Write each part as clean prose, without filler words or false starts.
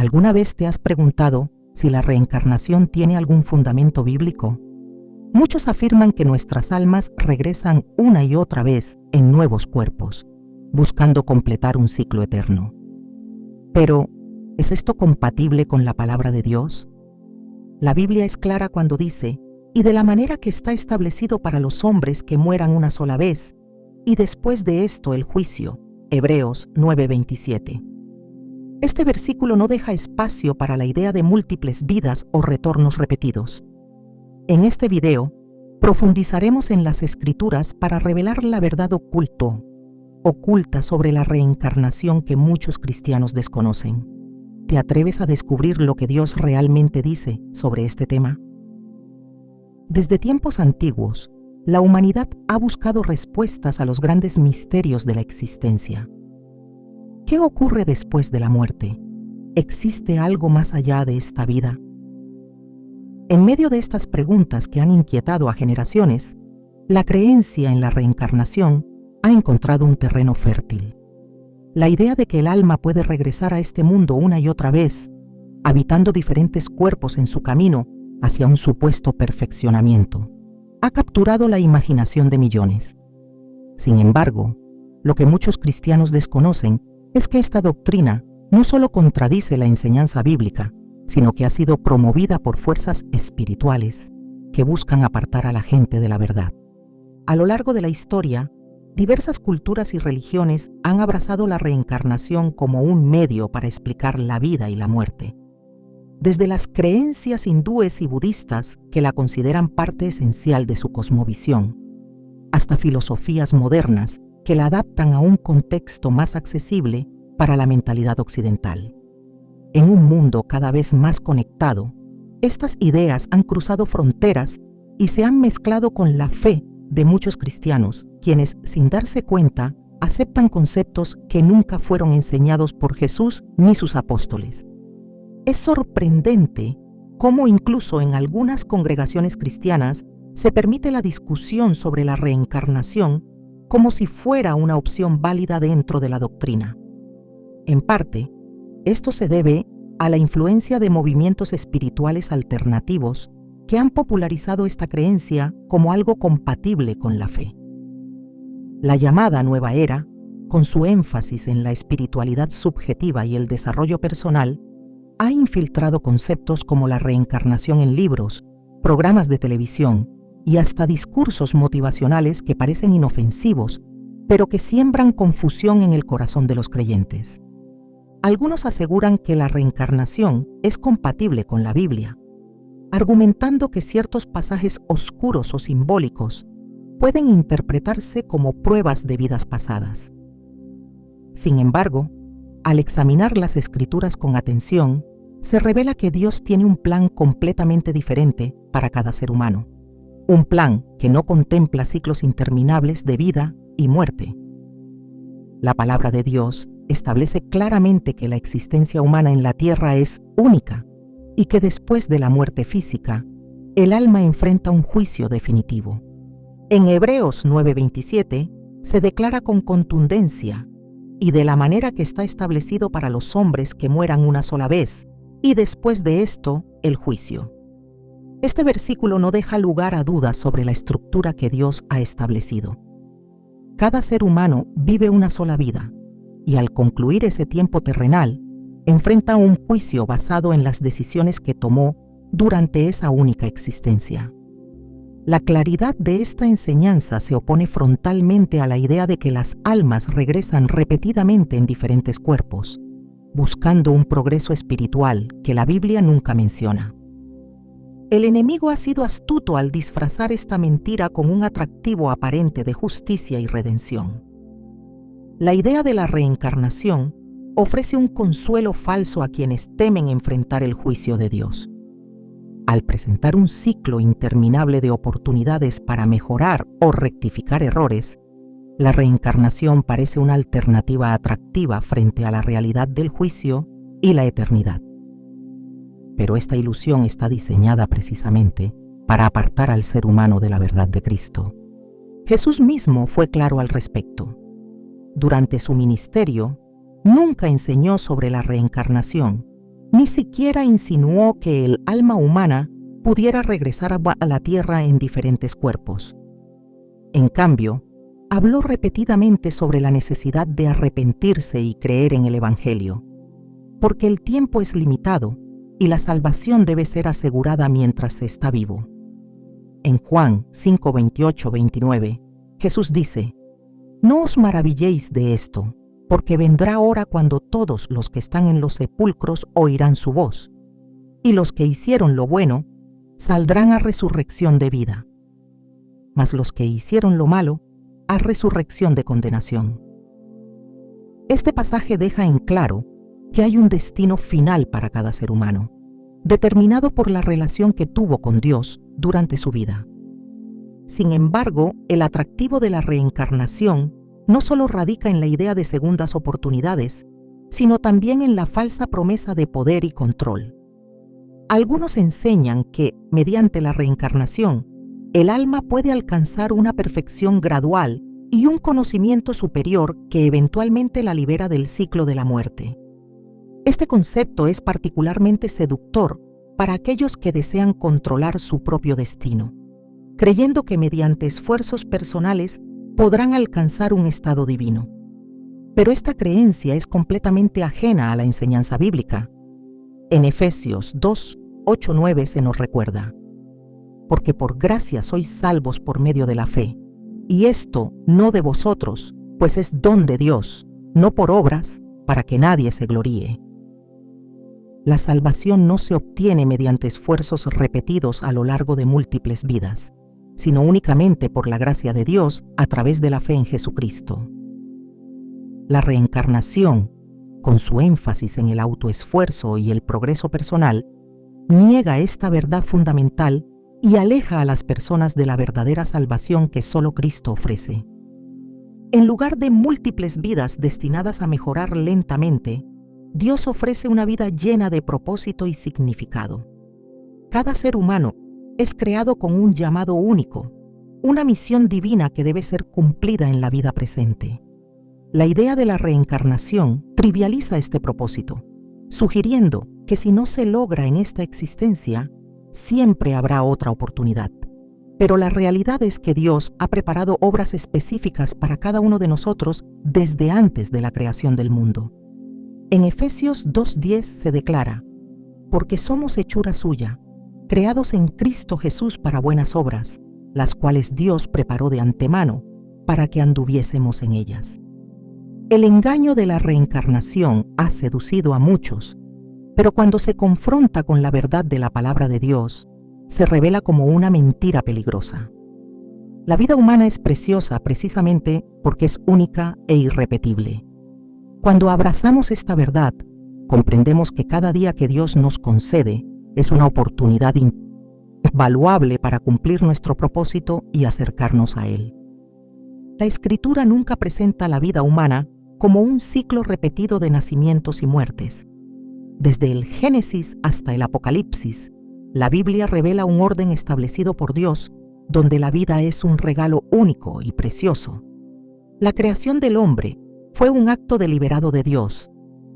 ¿Alguna vez te has preguntado si la reencarnación tiene algún fundamento bíblico? Muchos afirman que nuestras almas regresan una y otra vez en nuevos cuerpos, buscando completar un ciclo eterno. Pero, ¿es esto compatible con la palabra de Dios? La Biblia es clara cuando dice: y de la manera que está establecido para los hombres que mueran una sola vez, y después de esto el juicio. Hebreos 9:27. Este versículo no deja espacio para la idea de múltiples vidas o retornos repetidos. En este video, profundizaremos en las Escrituras para revelar la verdad oculta sobre la reencarnación que muchos cristianos desconocen. ¿Te atreves a descubrir lo que Dios realmente dice sobre este tema? Desde tiempos antiguos, la humanidad ha buscado respuestas a los grandes misterios de la existencia. ¿Qué ocurre después de la muerte? ¿Existe algo más allá de esta vida? En medio de estas preguntas que han inquietado a generaciones, la creencia en la reencarnación ha encontrado un terreno fértil. La idea de que el alma puede regresar a este mundo una y otra vez, habitando diferentes cuerpos en su camino hacia un supuesto perfeccionamiento, ha capturado la imaginación de millones. Sin embargo, lo que muchos cristianos desconocen es que esta doctrina no solo contradice la enseñanza bíblica, sino que ha sido promovida por fuerzas espirituales que buscan apartar a la gente de la verdad. A lo largo de la historia, diversas culturas y religiones han abrazado la reencarnación como un medio para explicar la vida y la muerte. Desde las creencias hindúes y budistas, que la consideran parte esencial de su cosmovisión, hasta filosofías modernas que la adaptan a un contexto más accesible para la mentalidad occidental. En un mundo cada vez más conectado, estas ideas han cruzado fronteras y se han mezclado con la fe de muchos cristianos, quienes, sin darse cuenta, aceptan conceptos que nunca fueron enseñados por Jesús ni sus apóstoles. Es sorprendente cómo incluso en algunas congregaciones cristianas se permite la discusión sobre la reencarnación como si fuera una opción válida dentro de la doctrina. En parte, esto se debe a la influencia de movimientos espirituales alternativos que han popularizado esta creencia como algo compatible con la fe. La llamada Nueva Era, con su énfasis en la espiritualidad subjetiva y el desarrollo personal, ha infiltrado conceptos como la reencarnación en libros, programas de televisión y hasta discursos motivacionales que parecen inofensivos, pero que siembran confusión en el corazón de los creyentes. Algunos aseguran que la reencarnación es compatible con la Biblia, argumentando que ciertos pasajes oscuros o simbólicos pueden interpretarse como pruebas de vidas pasadas. Sin embargo, al examinar las Escrituras con atención, se revela que Dios tiene un plan completamente diferente para cada ser humano. Un plan que no contempla ciclos interminables de vida y muerte. La palabra de Dios establece claramente que la existencia humana en la tierra es única y que después de la muerte física, el alma enfrenta un juicio definitivo. En Hebreos 9:27 se declara con contundencia: y de la manera que está establecido para los hombres que mueran una sola vez, y después de esto, el juicio. Este versículo no deja lugar a dudas sobre la estructura que Dios ha establecido. Cada ser humano vive una sola vida, y al concluir ese tiempo terrenal, enfrenta un juicio basado en las decisiones que tomó durante esa única existencia. La claridad de esta enseñanza se opone frontalmente a la idea de que las almas regresan repetidamente en diferentes cuerpos, buscando un progreso espiritual que la Biblia nunca menciona. El enemigo ha sido astuto al disfrazar esta mentira con un atractivo aparente de justicia y redención. La idea de la reencarnación ofrece un consuelo falso a quienes temen enfrentar el juicio de Dios. Al presentar un ciclo interminable de oportunidades para mejorar o rectificar errores, la reencarnación parece una alternativa atractiva frente a la realidad del juicio y la eternidad. Pero esta ilusión está diseñada precisamente para apartar al ser humano de la verdad de Cristo. Jesús mismo fue claro al respecto. Durante su ministerio, nunca enseñó sobre la reencarnación, Ni siquiera insinuó que el alma humana pudiera regresar a la tierra en diferentes cuerpos. En cambio, habló repetidamente sobre la necesidad de arrepentirse y creer en el Evangelio, porque el tiempo es limitado y la salvación debe ser asegurada mientras se está vivo. En Juan 5:28-29, Jesús dice: «No os maravilléis de esto, porque vendrá hora cuando todos los que están en los sepulcros oirán su voz, y los que hicieron lo bueno saldrán a resurrección de vida, mas los que hicieron lo malo a resurrección de condenación». Este pasaje deja en claro que hay un destino final para cada ser humano, determinado por la relación que tuvo con Dios durante su vida. Sin embargo, el atractivo de la reencarnación no solo radica en la idea de segundas oportunidades, sino también en la falsa promesa de poder y control. Algunos enseñan que, mediante la reencarnación, el alma puede alcanzar una perfección gradual y un conocimiento superior que eventualmente la libera del ciclo de la muerte. Este concepto es particularmente seductor para aquellos que desean controlar su propio destino, creyendo que mediante esfuerzos personales podrán alcanzar un estado divino. Pero esta creencia es completamente ajena a la enseñanza bíblica. En Efesios 2:8-9 se nos recuerda: «Porque por gracia sois salvos por medio de la fe, y esto no de vosotros, pues es don de Dios, no por obras, para que nadie se gloríe». La salvación no se obtiene mediante esfuerzos repetidos a lo largo de múltiples vidas, sino únicamente por la gracia de Dios a través de la fe en Jesucristo. La reencarnación, con su énfasis en el autoesfuerzo y el progreso personal, niega esta verdad fundamental y aleja a las personas de la verdadera salvación que solo Cristo ofrece. En lugar de múltiples vidas destinadas a mejorar lentamente, Dios ofrece una vida llena de propósito y significado. Cada ser humano es creado con un llamado único, una misión divina que debe ser cumplida en la vida presente. La idea de la reencarnación trivializa este propósito, sugiriendo que si no se logra en esta existencia, siempre habrá otra oportunidad. Pero la realidad es que Dios ha preparado obras específicas para cada uno de nosotros desde antes de la creación del mundo. En Efesios 2:10 se declara: «Porque somos hechura suya, creados en Cristo Jesús para buenas obras, las cuales Dios preparó de antemano para que anduviésemos en ellas». El engaño de la reencarnación ha seducido a muchos, pero cuando se confronta con la verdad de la palabra de Dios, se revela como una mentira peligrosa. La vida humana es preciosa precisamente porque es única e irrepetible. Cuando abrazamos esta verdad, comprendemos que cada día que Dios nos concede es una oportunidad invaluable para cumplir nuestro propósito y acercarnos a Él. La Escritura nunca presenta la vida humana como un ciclo repetido de nacimientos y muertes. Desde el Génesis hasta el Apocalipsis, la Biblia revela un orden establecido por Dios, donde la vida es un regalo único y precioso. La creación del hombre fue un acto deliberado de Dios,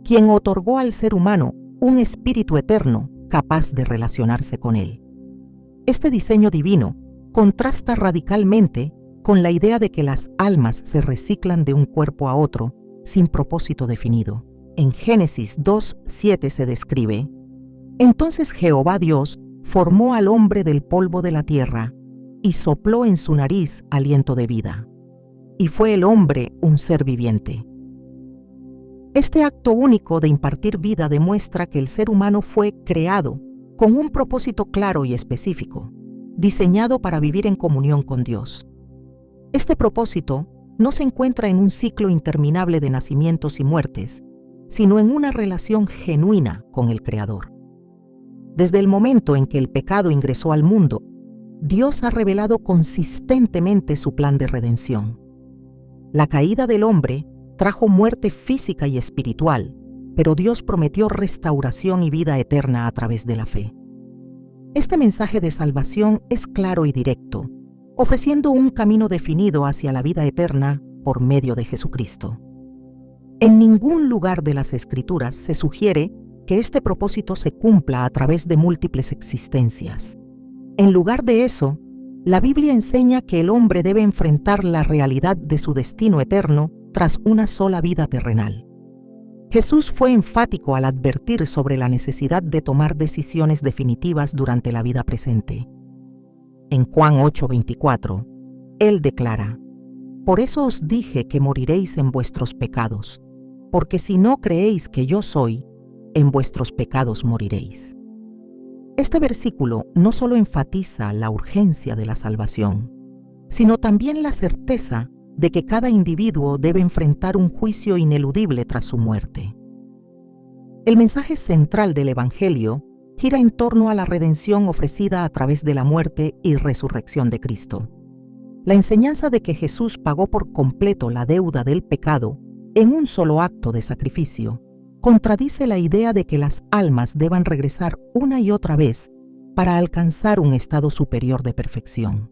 quien otorgó al ser humano un espíritu eterno capaz de relacionarse con él. Este diseño divino contrasta radicalmente con la idea de que las almas se reciclan de un cuerpo a otro sin propósito definido. En Génesis 2:7 se describe: «Entonces Jehová Dios formó al hombre del polvo de la tierra y sopló en su nariz aliento de vida, y fue el hombre un ser viviente». Este acto único de impartir vida demuestra que el ser humano fue creado con un propósito claro y específico, diseñado para vivir en comunión con Dios. Este propósito no se encuentra en un ciclo interminable de nacimientos y muertes, sino en una relación genuina con el Creador. Desde el momento en que el pecado ingresó al mundo, Dios ha revelado consistentemente su plan de redención. La caída del hombre trajo muerte física y espiritual, pero Dios prometió restauración y vida eterna a través de la fe. Este mensaje de salvación es claro y directo, ofreciendo un camino definido hacia la vida eterna por medio de Jesucristo. En ningún lugar de las Escrituras se sugiere que este propósito se cumpla a través de múltiples existencias. En lugar de eso, la Biblia enseña que el hombre debe enfrentar la realidad de su destino eterno tras una sola vida terrenal. Jesús fue enfático al advertir sobre la necesidad de tomar decisiones definitivas durante la vida presente. En Juan 8:24, Él declara: «Por eso os dije que moriréis en vuestros pecados, porque si no creéis que yo soy, en vuestros pecados moriréis». Este versículo no solo enfatiza la urgencia de la salvación, sino también la certeza de que cada individuo debe enfrentar un juicio ineludible tras su muerte. El mensaje central del Evangelio gira en torno a la redención ofrecida a través de la muerte y resurrección de Cristo. La enseñanza de que Jesús pagó por completo la deuda del pecado en un solo acto de sacrificio contradice la idea de que las almas deban regresar una y otra vez para alcanzar un estado superior de perfección.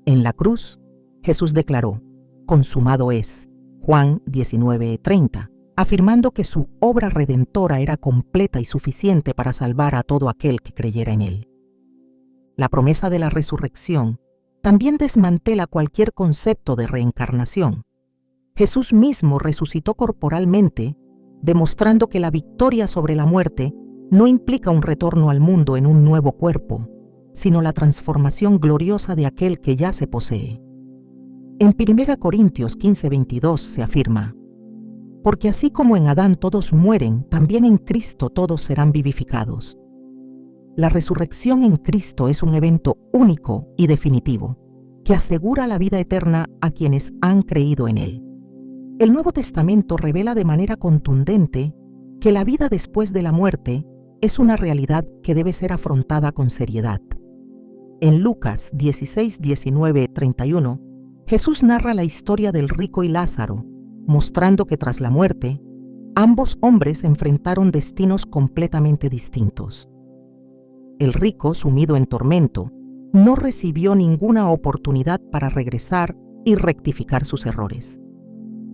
En la cruz, Jesús declaró: «Consumado es», Juan 19:30, afirmando que su obra redentora era completa y suficiente para salvar a todo aquel que creyera en él. La promesa de la resurrección también desmantela cualquier concepto de reencarnación. Jesús mismo resucitó corporalmente, demostrando que la victoria sobre la muerte no implica un retorno al mundo en un nuevo cuerpo, sino la transformación gloriosa de aquel que ya se posee. En 1 Corintios 15:22 se afirma: «Porque así como en Adán todos mueren, también en Cristo todos serán vivificados». La resurrección en Cristo es un evento único y definitivo, que asegura la vida eterna a quienes han creído en Él. El Nuevo Testamento revela de manera contundente que la vida después de la muerte es una realidad que debe ser afrontada con seriedad. En Lucas 16, 19, 31, Jesús narra la historia del rico y Lázaro, mostrando que tras la muerte, ambos hombres enfrentaron destinos completamente distintos. El rico, sumido en tormento, no recibió ninguna oportunidad para regresar y rectificar sus errores.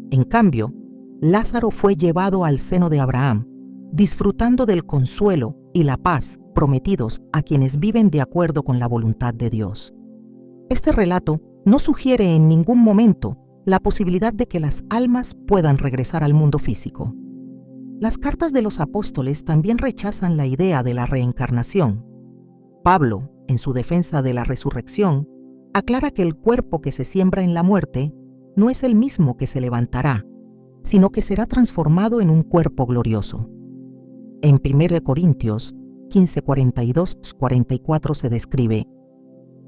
En cambio, Lázaro fue llevado al seno de Abraham, disfrutando del consuelo y la paz prometidos a quienes viven de acuerdo con la voluntad de Dios. Este relato no sugiere en ningún momento la posibilidad de que las almas puedan regresar al mundo físico. Las cartas de los apóstoles también rechazan la idea de la reencarnación. Pablo, en su defensa de la resurrección, aclara que el cuerpo que se siembra en la muerte no es el mismo que se levantará, sino que será transformado en un cuerpo glorioso. En 1 Corintios 15, 42-44 se describe: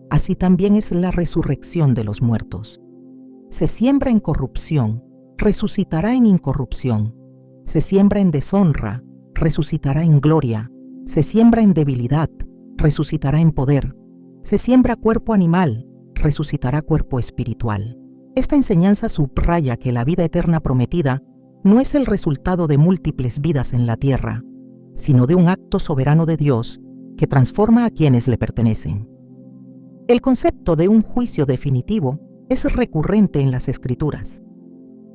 «Así también es la resurrección de los muertos. Se siembra en corrupción, resucitará en incorrupción. Se siembra en deshonra, resucitará en gloria. Se siembra en debilidad, resucitará en poder. Se siembra cuerpo animal, resucitará cuerpo espiritual». Esta enseñanza subraya que la vida eterna prometida no es el resultado de múltiples vidas en la tierra, sino de un acto soberano de Dios que transforma a quienes le pertenecen. El concepto de un juicio definitivo es recurrente en las Escrituras.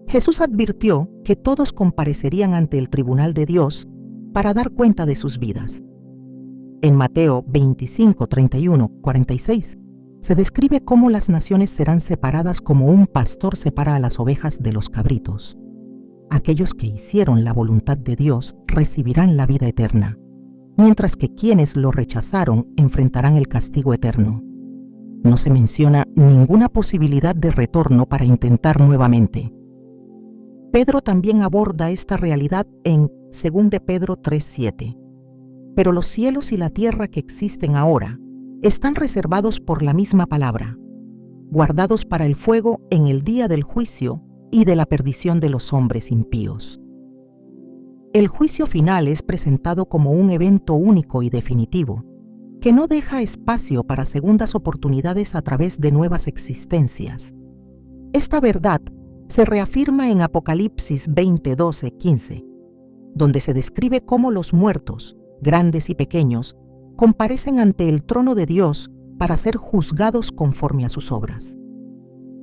Jesús advirtió que todos comparecerían ante el tribunal de Dios para dar cuenta de sus vidas. En Mateo 25, 31, 46, se describe cómo las naciones serán separadas como un pastor separa a las ovejas de los cabritos. Aquellos que hicieron la voluntad de Dios recibirán la vida eterna, mientras que quienes lo rechazaron enfrentarán el castigo eterno. No se menciona ninguna posibilidad de retorno para intentar nuevamente. Pedro también aborda esta realidad en 2 Pedro 3:7. «Pero los cielos y la tierra que existen ahora están reservados por la misma palabra, guardados para el fuego en el día del juicio y de la perdición de los hombres impíos». El juicio final es presentado como un evento único y definitivo, que no deja espacio para segundas oportunidades a través de nuevas existencias. Esta verdad se reafirma en Apocalipsis 20, 12, 15, donde se describe cómo los muertos, grandes y pequeños, comparecen ante el trono de Dios para ser juzgados conforme a sus obras.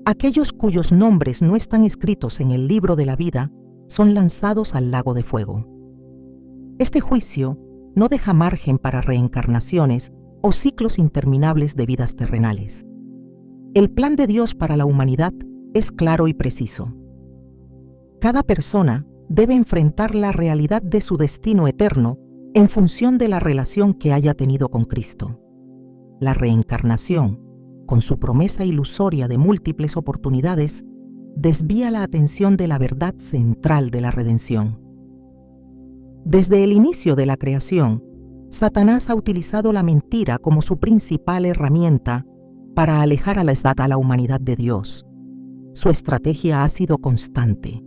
Aquellos cuyos nombres no están escritos en el libro de la vida son lanzados al lago de fuego. Este juicio no deja margen para reencarnaciones o ciclos interminables de vidas terrenales. El plan de Dios para la humanidad es claro y preciso. Cada persona debe enfrentar la realidad de su destino eterno en función de la relación que haya tenido con Cristo. La reencarnación, con su promesa ilusoria de múltiples oportunidades, desvía la atención de la verdad central de la redención. Desde el inicio de la creación, Satanás ha utilizado la mentira como su principal herramienta para alejar a la humanidad de Dios. Su estrategia ha sido constante: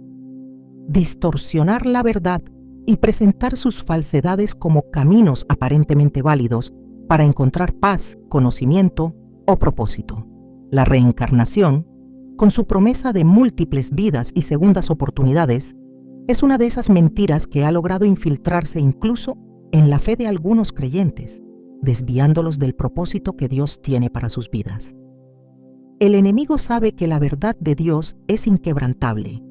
distorsionar la verdad y presentar sus falsedades como caminos aparentemente válidos para encontrar paz, conocimiento o propósito. La reencarnación, con su promesa de múltiples vidas y segundas oportunidades, es una de esas mentiras que ha logrado infiltrarse incluso en la fe de algunos creyentes, desviándolos del propósito que Dios tiene para sus vidas. El enemigo sabe que la verdad de Dios es inquebrantable,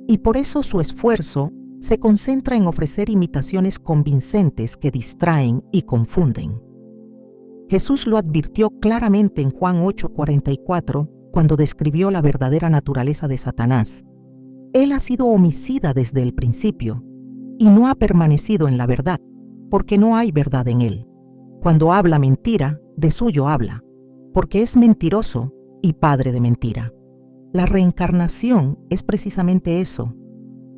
y por eso su esfuerzo se concentra en ofrecer imitaciones convincentes que distraen y confunden. Jesús lo advirtió claramente en Juan 8:44 cuando describió la verdadera naturaleza de Satanás. Él ha sido homicida desde el principio y no ha permanecido en la verdad, porque no hay verdad en él. Cuando habla mentira, de suyo habla, porque es mentiroso y padre de mentira. La reencarnación es precisamente eso,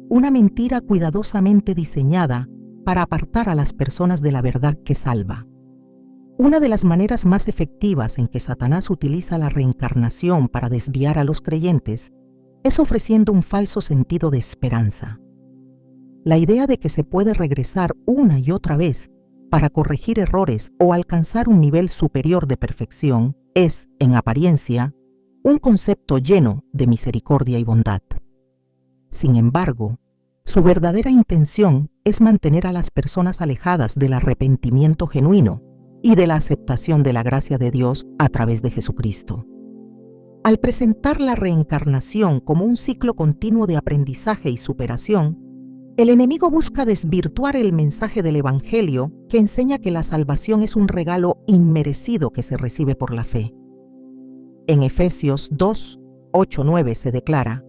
una mentira cuidadosamente diseñada para apartar a las personas de la verdad que salva. Una de las maneras más efectivas en que Satanás utiliza la reencarnación para desviar a los creyentes es ofreciendo un falso sentido de esperanza. La idea de que se puede regresar una y otra vez para corregir errores o alcanzar un nivel superior de perfección es, en apariencia, un concepto lleno de misericordia y bondad. Sin embargo, su verdadera intención es mantener a las personas alejadas del arrepentimiento genuino y de la aceptación de la gracia de Dios a través de Jesucristo. Al presentar la reencarnación como un ciclo continuo de aprendizaje y superación, el enemigo busca desvirtuar el mensaje del Evangelio que enseña que la salvación es un regalo inmerecido que se recibe por la fe. En Efesios 2:8-9 se declara: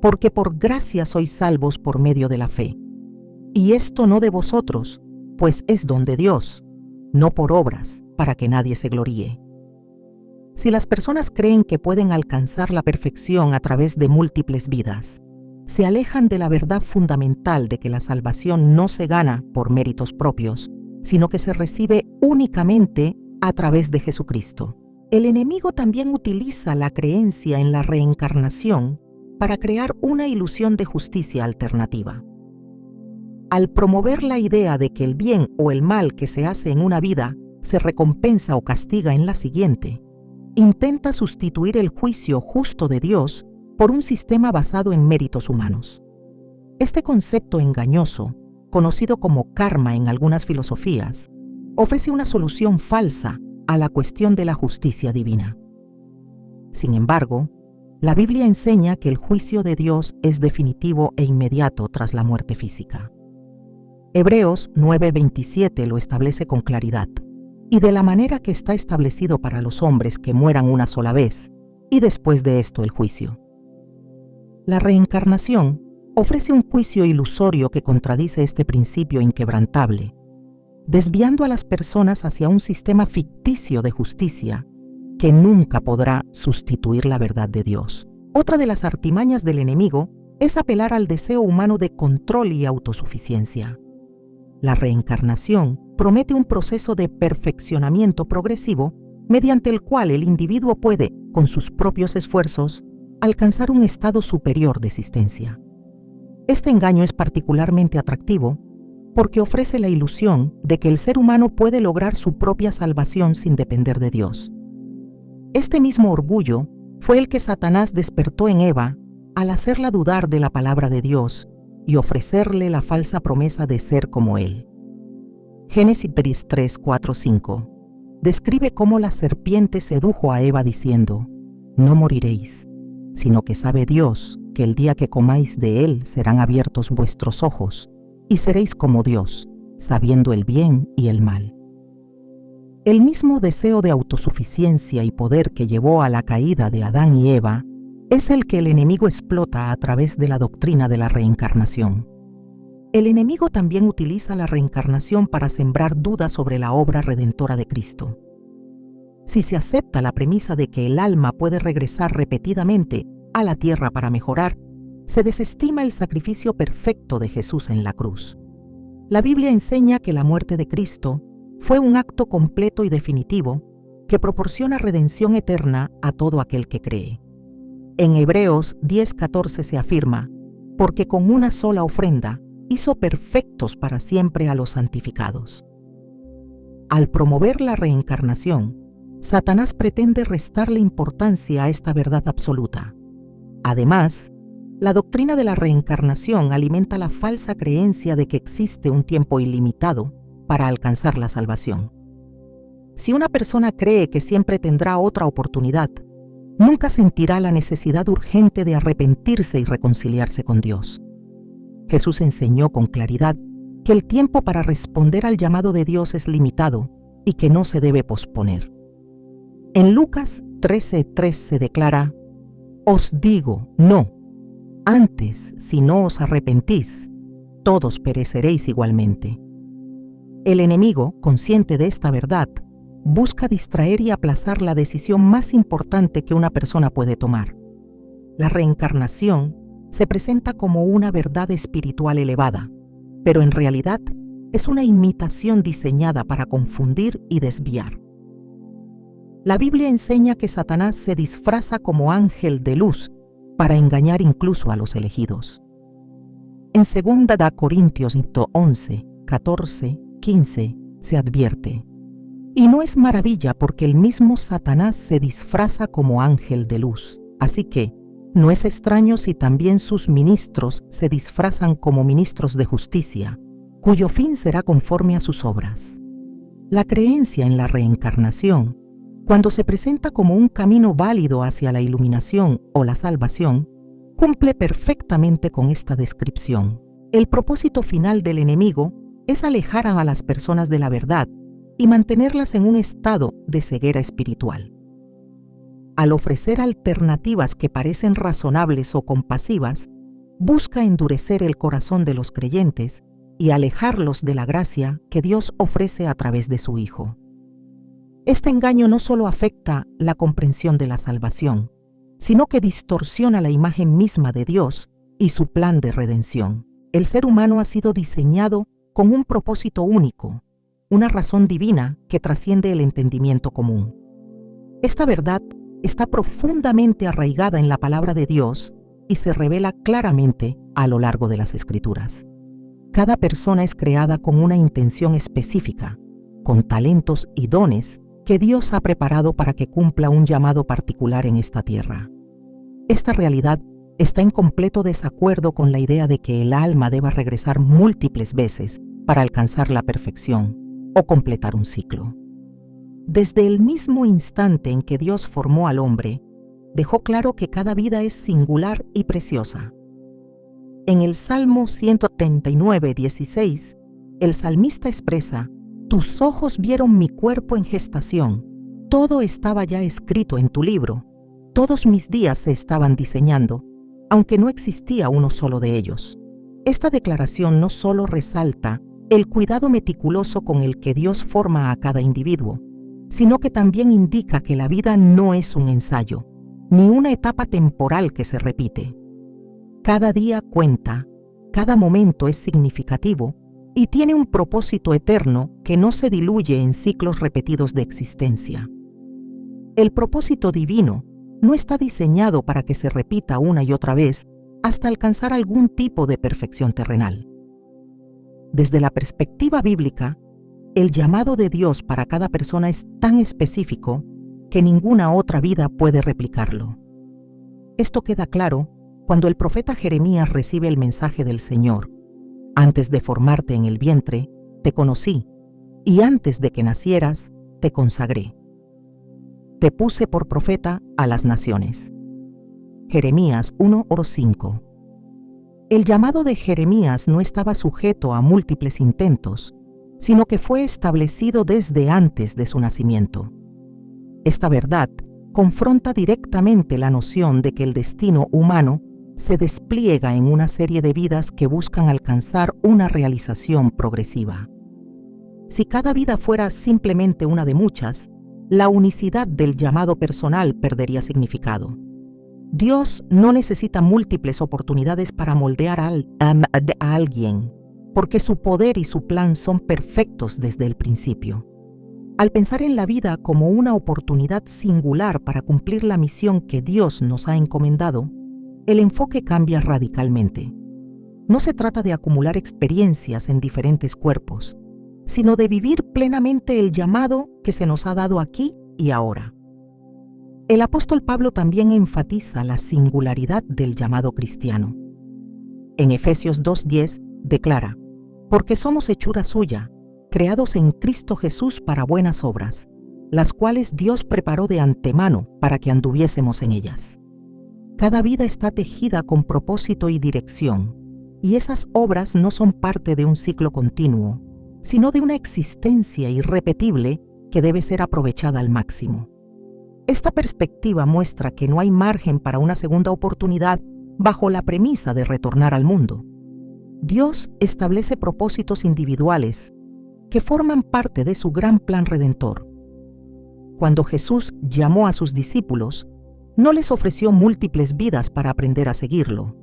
«Porque por gracia sois salvos por medio de la fe. Y esto no de vosotros, pues es don de Dios, no por obras, para que nadie se gloríe». Si las personas creen que pueden alcanzar la perfección a través de múltiples vidas, se alejan de la verdad fundamental de que la salvación no se gana por méritos propios, sino que se recibe únicamente a través de Jesucristo. El enemigo también utiliza la creencia en la reencarnación para crear una ilusión de justicia alternativa. Al promover la idea de que el bien o el mal que se hace en una vida se recompensa o castiga en la siguiente, intenta sustituir el juicio justo de Dios por un sistema basado en méritos humanos. Este concepto engañoso, conocido como karma en algunas filosofías, ofrece una solución falsa a la cuestión de la justicia divina. Sin embargo, la Biblia enseña que el juicio de Dios es definitivo e inmediato tras la muerte física. Hebreos 9:27 lo establece con claridad, y de la manera que está establecido para los hombres que mueran una sola vez, y después de esto el juicio. La reencarnación ofrece un juicio ilusorio que contradice este principio inquebrantable, desviando a las personas hacia un sistema ficticio de justicia que nunca podrá sustituir la verdad de Dios. Otra de las artimañas del enemigo es apelar al deseo humano de control y autosuficiencia. La reencarnación promete un proceso de perfeccionamiento progresivo mediante el cual el individuo puede, con sus propios esfuerzos, alcanzar un estado superior de existencia. Este engaño es particularmente atractivo porque ofrece la ilusión de que el ser humano puede lograr su propia salvación sin depender de Dios. Este mismo orgullo fue el que Satanás despertó en Eva al hacerla dudar de la palabra de Dios y ofrecerle la falsa promesa de ser como Él. Génesis 3:4-5 describe cómo la serpiente sedujo a Eva diciendo: «No moriréis, sino que sabe Dios que el día que comáis de él serán abiertos vuestros ojos, y seréis como Dios, sabiendo el bien y el mal. El mismo deseo de autosuficiencia y poder que llevó a la caída de Adán y Eva es el que el enemigo explota a través de la doctrina de la reencarnación. El enemigo también utiliza la reencarnación para sembrar dudas sobre la obra redentora de Cristo. Si se acepta la premisa de que el alma puede regresar repetidamente a la tierra para mejorar, se desestima el sacrificio perfecto de Jesús en la cruz. La Biblia enseña que la muerte de Cristo fue un acto completo y definitivo que proporciona redención eterna a todo aquel que cree. En Hebreos 10:14 se afirma: porque con una sola ofrenda hizo perfectos para siempre a los santificados. Al promover la reencarnación, Satanás pretende restarle importancia a esta verdad absoluta. Además, la doctrina de la reencarnación alimenta la falsa creencia de que existe un tiempo ilimitado para alcanzar la salvación. Si una persona cree que siempre tendrá otra oportunidad, nunca sentirá la necesidad urgente de arrepentirse y reconciliarse con Dios. Jesús enseñó con claridad que el tiempo para responder al llamado de Dios es limitado y que no se debe posponer. En Lucas 13:3 se declara: os digo, no. Antes, si no os arrepentís, todos pereceréis igualmente. El enemigo, consciente de esta verdad, busca distraer y aplazar la decisión más importante que una persona puede tomar. La reencarnación se presenta como una verdad espiritual elevada, pero en realidad es una imitación diseñada para confundir y desviar. La Biblia enseña que Satanás se disfraza como ángel de luz para engañar incluso a los elegidos. En 2 Corintios 11, 14, 15 se advierte: y no es maravilla porque el mismo Satanás se disfraza como ángel de luz. Así que no es extraño si también sus ministros se disfrazan como ministros de justicia, cuyo fin será conforme a sus obras. La creencia en la reencarnación, cuando se presenta como un camino válido hacia la iluminación o la salvación, cumple perfectamente con esta descripción. El propósito final del enemigo es alejar a las personas de la verdad y mantenerlas en un estado de ceguera espiritual. Al ofrecer alternativas que parecen razonables o compasivas, busca endurecer el corazón de los creyentes y alejarlos de la gracia que Dios ofrece a través de su Hijo. Este engaño no solo afecta la comprensión de la salvación, sino que distorsiona la imagen misma de Dios y su plan de redención. El ser humano ha sido diseñado con un propósito único, una razón divina que trasciende el entendimiento común. Esta verdad está profundamente arraigada en la palabra de Dios y se revela claramente a lo largo de las Escrituras. Cada persona es creada con una intención específica, con talentos y dones que Dios ha preparado para que cumpla un llamado particular en esta tierra. Esta realidad está en completo desacuerdo con la idea de que el alma deba regresar múltiples veces para alcanzar la perfección o completar un ciclo. Desde el mismo instante en que Dios formó al hombre, dejó claro que cada vida es singular y preciosa. En el Salmo 139:16, el salmista expresa: tus ojos vieron mi cuerpo en gestación, todo estaba ya escrito en tu libro, todos mis días se estaban diseñando, aunque no existía uno solo de ellos. Esta declaración no solo resalta el cuidado meticuloso con el que Dios forma a cada individuo, sino que también indica que la vida no es un ensayo, ni una etapa temporal que se repite. Cada día cuenta, cada momento es significativo y tiene un propósito eterno que no se diluye en ciclos repetidos de existencia. El propósito divino no está diseñado para que se repita una y otra vez hasta alcanzar algún tipo de perfección terrenal. Desde la perspectiva bíblica, el llamado de Dios para cada persona es tan específico que ninguna otra vida puede replicarlo. Esto queda claro cuando el profeta Jeremías recibe el mensaje del Señor: antes de formarte en el vientre, te conocí, y antes de que nacieras, te consagré. Te puse por profeta a las naciones. Jeremías 1:5. El llamado de Jeremías no estaba sujeto a múltiples intentos, sino que fue establecido desde antes de su nacimiento. Esta verdad confronta directamente la noción de que el destino humano se despliega en una serie de vidas que buscan alcanzar una realización progresiva. Si cada vida fuera simplemente una de muchas, la unicidad del llamado personal perdería significado. Dios no necesita múltiples oportunidades para moldear a alguien, porque su poder y su plan son perfectos desde el principio. Al pensar en la vida como una oportunidad singular para cumplir la misión que Dios nos ha encomendado, el enfoque cambia radicalmente. No se trata de acumular experiencias en diferentes cuerpos, sino de vivir plenamente el llamado que se nos ha dado aquí y ahora. El apóstol Pablo también enfatiza la singularidad del llamado cristiano. En Efesios 2:10 declara: «Porque somos hechura suya, creados en Cristo Jesús para buenas obras, las cuales Dios preparó de antemano para que anduviésemos en ellas». Cada vida está tejida con propósito y dirección, y esas obras no son parte de un ciclo continuo, sino de una existencia irrepetible que debe ser aprovechada al máximo. Esta perspectiva muestra que no hay margen para una segunda oportunidad bajo la premisa de retornar al mundo. Dios establece propósitos individuales que forman parte de su gran plan redentor. Cuando Jesús llamó a sus discípulos, no les ofreció múltiples vidas para aprender a seguirlo.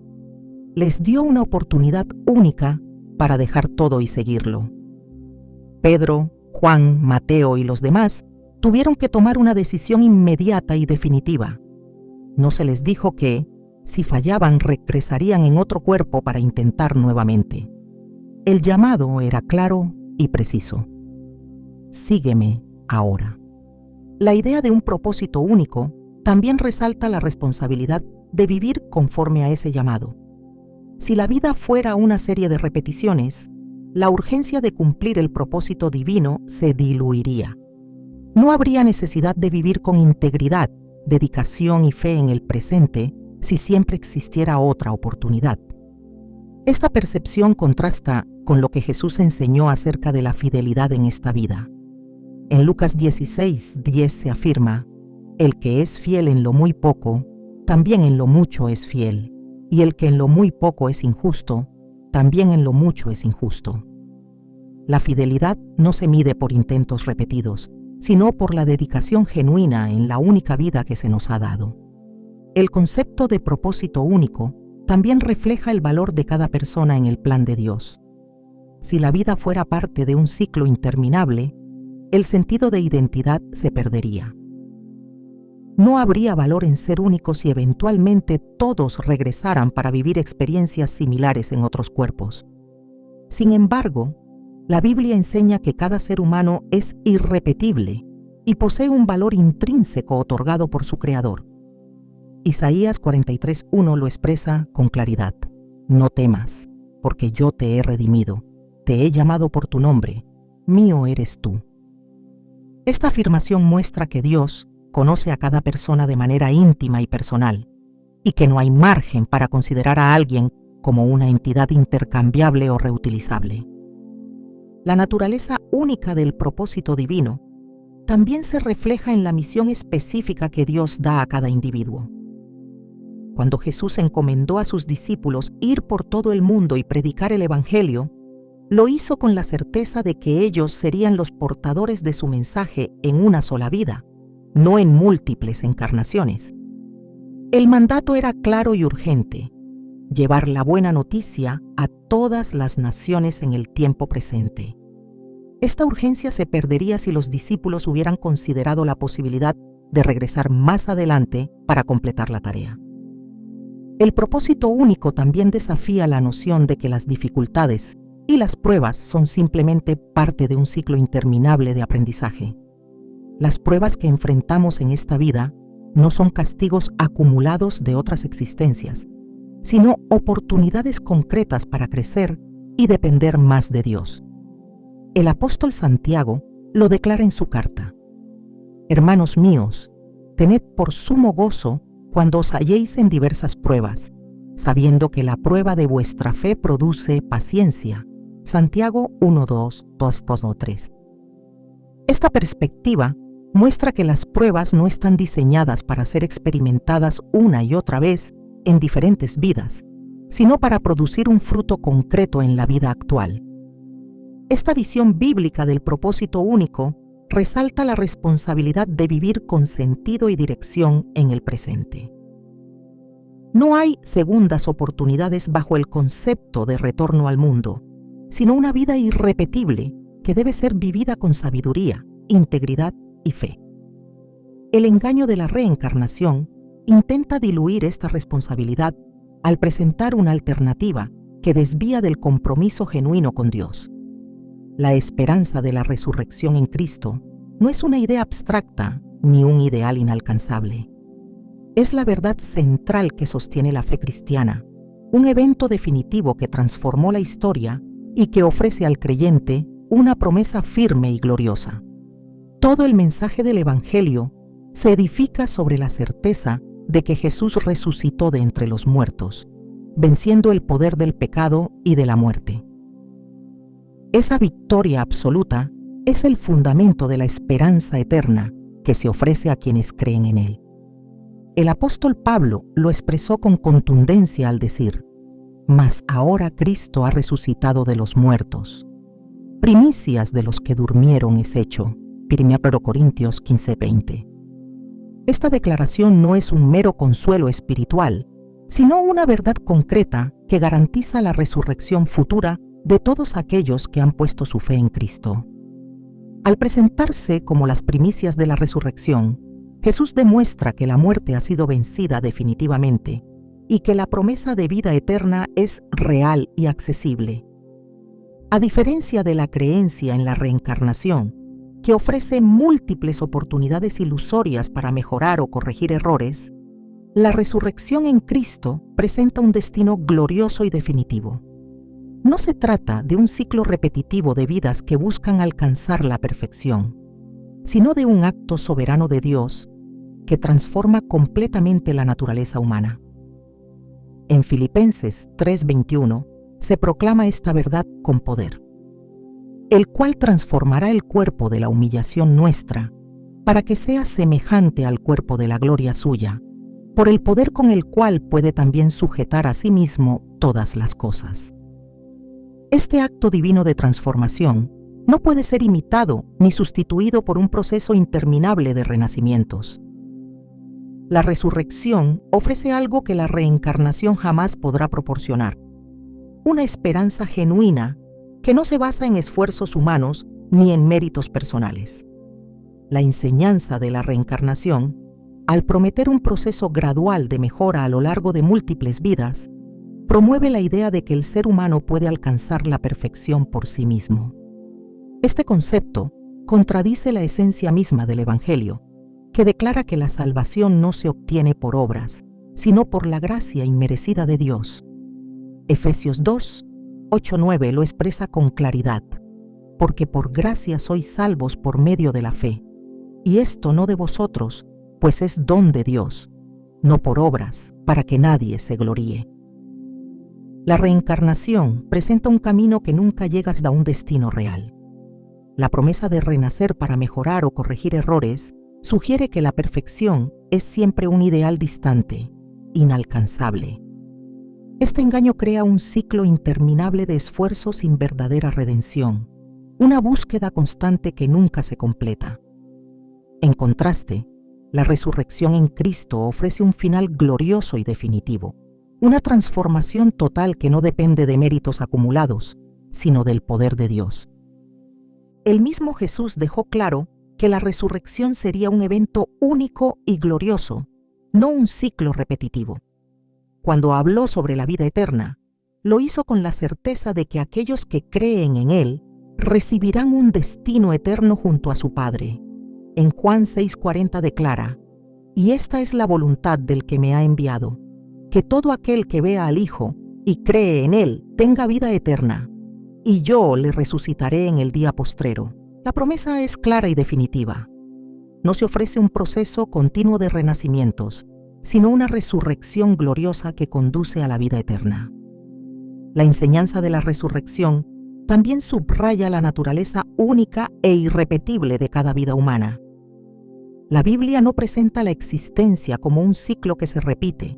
Les dio una oportunidad única para dejar todo y seguirlo. Pedro, Juan, Mateo y los demás tuvieron que tomar una decisión inmediata y definitiva. No se les dijo que, si fallaban, regresarían en otro cuerpo para intentar nuevamente. El llamado era claro y preciso: sígueme ahora. La idea de un propósito único también resalta la responsabilidad de vivir conforme a ese llamado. Si la vida fuera una serie de repeticiones, la urgencia de cumplir el propósito divino se diluiría. No habría necesidad de vivir con integridad, dedicación y fe en el presente si siempre existiera otra oportunidad. Esta percepción contrasta con lo que Jesús enseñó acerca de la fidelidad en esta vida. En Lucas 16:10 se afirma: «El que es fiel en lo muy poco, también en lo mucho es fiel, y el que en lo muy poco es injusto, también en lo mucho es injusto». La fidelidad no se mide por intentos repetidos, sino por la dedicación genuina en la única vida que se nos ha dado. El concepto de propósito único también refleja el valor de cada persona en el plan de Dios. Si la vida fuera parte de un ciclo interminable, el sentido de identidad se perdería. No habría valor en ser únicos si eventualmente todos regresaran para vivir experiencias similares en otros cuerpos. Sin embargo, la Biblia enseña que cada ser humano es irrepetible y posee un valor intrínseco otorgado por su Creador. Isaías 43:1 lo expresa con claridad: «No temas, porque yo te he redimido, te he llamado por tu nombre, mío eres tú». Esta afirmación muestra que Dios conoce a cada persona de manera íntima y personal, y que no hay margen para considerar a alguien como una entidad intercambiable o reutilizable. La naturaleza única del propósito divino también se refleja en la misión específica que Dios da a cada individuo. Cuando Jesús encomendó a sus discípulos ir por todo el mundo y predicar el Evangelio, lo hizo con la certeza de que ellos serían los portadores de su mensaje en una sola vida, no en múltiples encarnaciones. El mandato era claro y urgente: llevar la buena noticia a todas las naciones en el tiempo presente. Esta urgencia se perdería si los discípulos hubieran considerado la posibilidad de regresar más adelante para completar la tarea. El propósito único también desafía la noción de que las dificultades y las pruebas son simplemente parte de un ciclo interminable de aprendizaje. Las pruebas que enfrentamos en esta vida no son castigos acumulados de otras existencias, sino oportunidades concretas para crecer y depender más de Dios. El apóstol Santiago lo declara en su carta: «Hermanos míos, tened por sumo gozo cuando os halléis en diversas pruebas, sabiendo que la prueba de vuestra fe produce paciencia, Santiago 1:2, 2:3. Esta perspectiva muestra que las pruebas no están diseñadas para ser experimentadas una y otra vez en diferentes vidas, sino para producir un fruto concreto en la vida actual. Esta visión bíblica del propósito único resalta la responsabilidad de vivir con sentido y dirección en el presente. No hay segundas oportunidades bajo el concepto de retorno al mundo, sino una vida irrepetible que debe ser vivida con sabiduría, integridad y fe. El engaño de la reencarnación intenta diluir esta responsabilidad al presentar una alternativa que desvía del compromiso genuino con Dios. La esperanza de la resurrección en Cristo no es una idea abstracta ni un ideal inalcanzable. Es la verdad central que sostiene la fe cristiana, un evento definitivo que transformó la historia y que ofrece al creyente una promesa firme y gloriosa. Todo el mensaje del Evangelio se edifica sobre la certeza de que Jesús resucitó de entre los muertos, venciendo el poder del pecado y de la muerte. Esa victoria absoluta es el fundamento de la esperanza eterna que se ofrece a quienes creen en Él. El apóstol Pablo lo expresó con contundencia al decir: «Mas ahora Cristo ha resucitado de los muertos. Primicias de los que durmieron es hecho». 1 Corintios 15:20. Esta declaración no es un mero consuelo espiritual, sino una verdad concreta que garantiza la resurrección futura de todos aquellos que han puesto su fe en Cristo. Al presentarse como las primicias de la resurrección, Jesús demuestra que la muerte ha sido vencida definitivamente y que la promesa de vida eterna es real y accesible. A diferencia de la creencia en la reencarnación, que ofrece múltiples oportunidades ilusorias para mejorar o corregir errores, la resurrección en Cristo presenta un destino glorioso y definitivo. No se trata de un ciclo repetitivo de vidas que buscan alcanzar la perfección, sino de un acto soberano de Dios que transforma completamente la naturaleza humana. En Filipenses 3:21 se proclama esta verdad con poder: el cual transformará el cuerpo de la humillación nuestra para que sea semejante al cuerpo de la gloria suya, por el poder con el cual puede también sujetar a sí mismo todas las cosas. Este acto divino de transformación no puede ser imitado ni sustituido por un proceso interminable de renacimientos. La resurrección ofrece algo que la reencarnación jamás podrá proporcionar: una esperanza genuina que no se basa en esfuerzos humanos ni en méritos personales. La enseñanza de la reencarnación, al prometer un proceso gradual de mejora a lo largo de múltiples vidas, promueve la idea de que el ser humano puede alcanzar la perfección por sí mismo. Este concepto contradice la esencia misma del Evangelio, que declara que la salvación no se obtiene por obras, sino por la gracia inmerecida de Dios. Efesios 2, 8-9 lo expresa con claridad: porque por gracia sois salvos por medio de la fe, y esto no de vosotros, pues es don de Dios, no por obras, para que nadie se gloríe. La reencarnación presenta un camino que nunca llega hasta un destino real. La promesa de renacer para mejorar o corregir errores sugiere que la perfección es siempre un ideal distante, inalcanzable. Este engaño crea un ciclo interminable de esfuerzo sin verdadera redención, una búsqueda constante que nunca se completa. En contraste, la resurrección en Cristo ofrece un final glorioso y definitivo, una transformación total que no depende de méritos acumulados, sino del poder de Dios. El mismo Jesús dejó claro que la resurrección sería un evento único y glorioso, no un ciclo repetitivo. Cuando habló sobre la vida eterna, lo hizo con la certeza de que aquellos que creen en Él recibirán un destino eterno junto a su Padre. En Juan 6:40 declara: «Y esta es la voluntad del que me ha enviado, que todo aquel que vea al Hijo y cree en Él tenga vida eterna, y yo le resucitaré en el día postrero». La promesa es clara y definitiva. No se ofrece un proceso continuo de renacimientos, sino una resurrección gloriosa que conduce a la vida eterna. La enseñanza de la resurrección también subraya la naturaleza única e irrepetible de cada vida humana. La Biblia no presenta la existencia como un ciclo que se repite,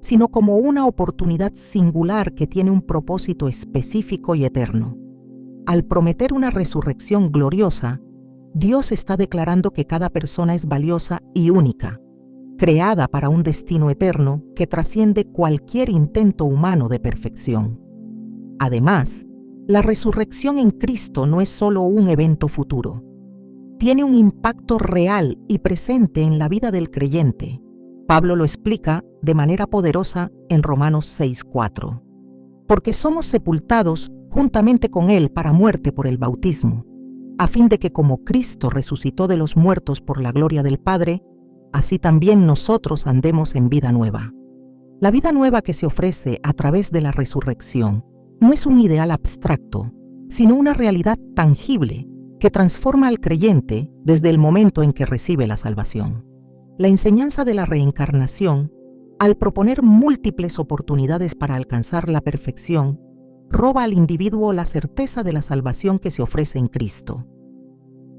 sino como una oportunidad singular que tiene un propósito específico y eterno. Al prometer una resurrección gloriosa, Dios está declarando que cada persona es valiosa y única, creada para un destino eterno que trasciende cualquier intento humano de perfección. Además, la resurrección en Cristo no es solo un evento futuro. Tiene un impacto real y presente en la vida del creyente. Pablo lo explica de manera poderosa en Romanos 6:4. Porque somos sepultados juntamente con Él para muerte por el bautismo, a fin de que como Cristo resucitó de los muertos por la gloria del Padre, así también nosotros andemos en vida nueva. La vida nueva que se ofrece a través de la resurrección no es un ideal abstracto, sino una realidad tangible que transforma al creyente desde el momento en que recibe la salvación. La enseñanza de la reencarnación, al proponer múltiples oportunidades para alcanzar la perfección, roba al individuo la certeza de la salvación que se ofrece en Cristo.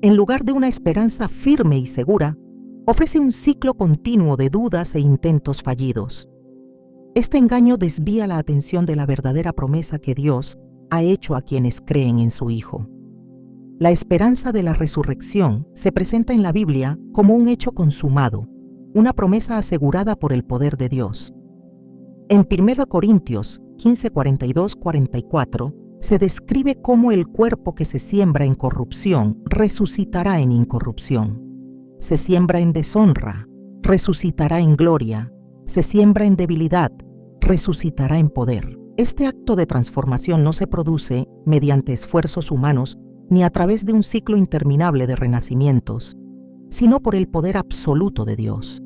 En lugar de una esperanza firme y segura, ofrece un ciclo continuo de dudas e intentos fallidos. Este engaño desvía la atención de la verdadera promesa que Dios ha hecho a quienes creen en su Hijo. La esperanza de la resurrección se presenta en la Biblia como un hecho consumado, una promesa asegurada por el poder de Dios. En 1 Corintios 15:42-44 se describe cómo el cuerpo que se siembra en corrupción resucitará en incorrupción. Se siembra en deshonra, resucitará en gloria. Se siembra en debilidad, resucitará en poder. Este acto de transformación no se produce mediante esfuerzos humanos ni a través de un ciclo interminable de renacimientos, sino por el poder absoluto de Dios.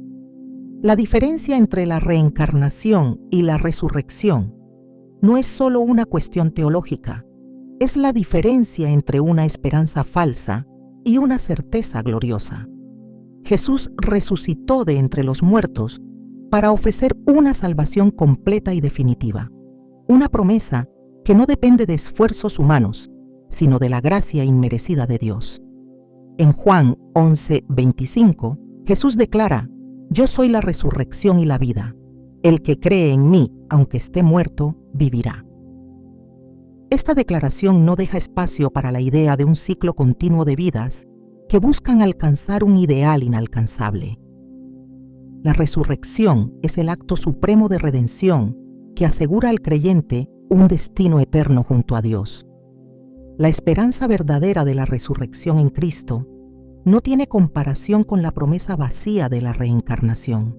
La diferencia entre la reencarnación y la resurrección no es solo una cuestión teológica, es la diferencia entre una esperanza falsa y una certeza gloriosa. Jesús resucitó de entre los muertos para ofrecer una salvación completa y definitiva, una promesa que no depende de esfuerzos humanos, sino de la gracia inmerecida de Dios. En Juan 11:25, Jesús declara: «Yo soy la resurrección y la vida. El que cree en mí, aunque esté muerto, vivirá». Esta declaración no deja espacio para la idea de un ciclo continuo de vidas que buscan alcanzar un ideal inalcanzable. La resurrección es el acto supremo de redención que asegura al creyente un destino eterno junto a Dios. La esperanza verdadera de la resurrección en Cristo no tiene comparación con la promesa vacía de la reencarnación.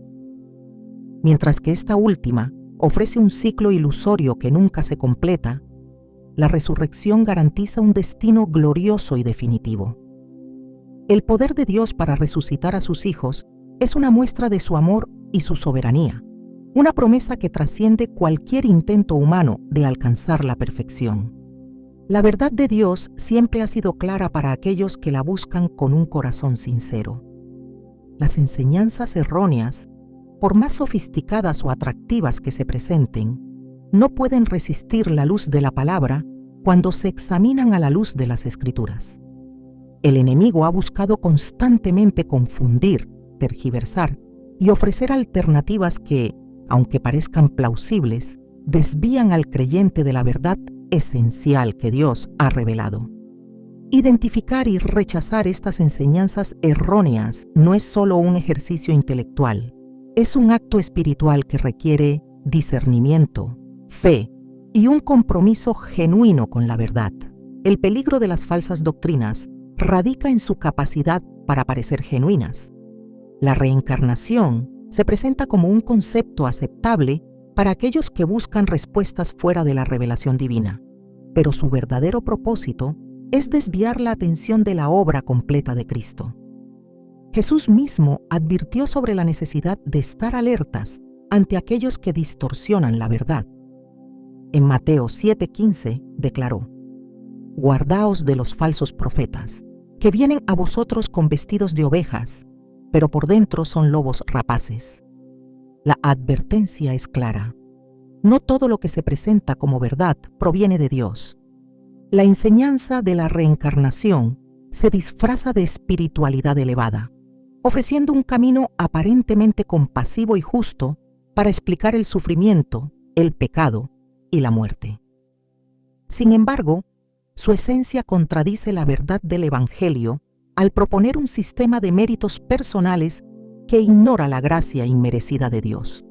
Mientras que esta última ofrece un ciclo ilusorio que nunca se completa, la resurrección garantiza un destino glorioso y definitivo. El poder de Dios para resucitar a sus hijos es una muestra de su amor y su soberanía, una promesa que trasciende cualquier intento humano de alcanzar la perfección. La verdad de Dios siempre ha sido clara para aquellos que la buscan con un corazón sincero. Las enseñanzas erróneas, por más sofisticadas o atractivas que se presenten, no pueden resistir la luz de la palabra cuando se examinan a la luz de las Escrituras. El enemigo ha buscado constantemente confundir, tergiversar y ofrecer alternativas que, aunque parezcan plausibles, desvían al creyente de la verdad esencial que Dios ha revelado. Identificar y rechazar estas enseñanzas erróneas no es solo un ejercicio intelectual, es un acto espiritual que requiere discernimiento, fe y un compromiso genuino con la verdad. El peligro de las falsas doctrinas radica en su capacidad para parecer genuinas. La reencarnación se presenta como un concepto aceptable para aquellos que buscan respuestas fuera de la revelación divina, pero su verdadero propósito es desviar la atención de la obra completa de Cristo. Jesús mismo advirtió sobre la necesidad de estar alertas ante aquellos que distorsionan la verdad. En Mateo 7:15 declaró: «Guardaos de los falsos profetas, que vienen a vosotros con vestidos de ovejas, pero por dentro son lobos rapaces». La advertencia es clara. No todo lo que se presenta como verdad proviene de Dios. La enseñanza de la reencarnación se disfraza de espiritualidad elevada, ofreciendo un camino aparentemente compasivo y justo para explicar el sufrimiento, el pecado y la muerte. Sin embargo, su esencia contradice la verdad del Evangelio al proponer un sistema de méritos personales que ignora la gracia inmerecida de Dios.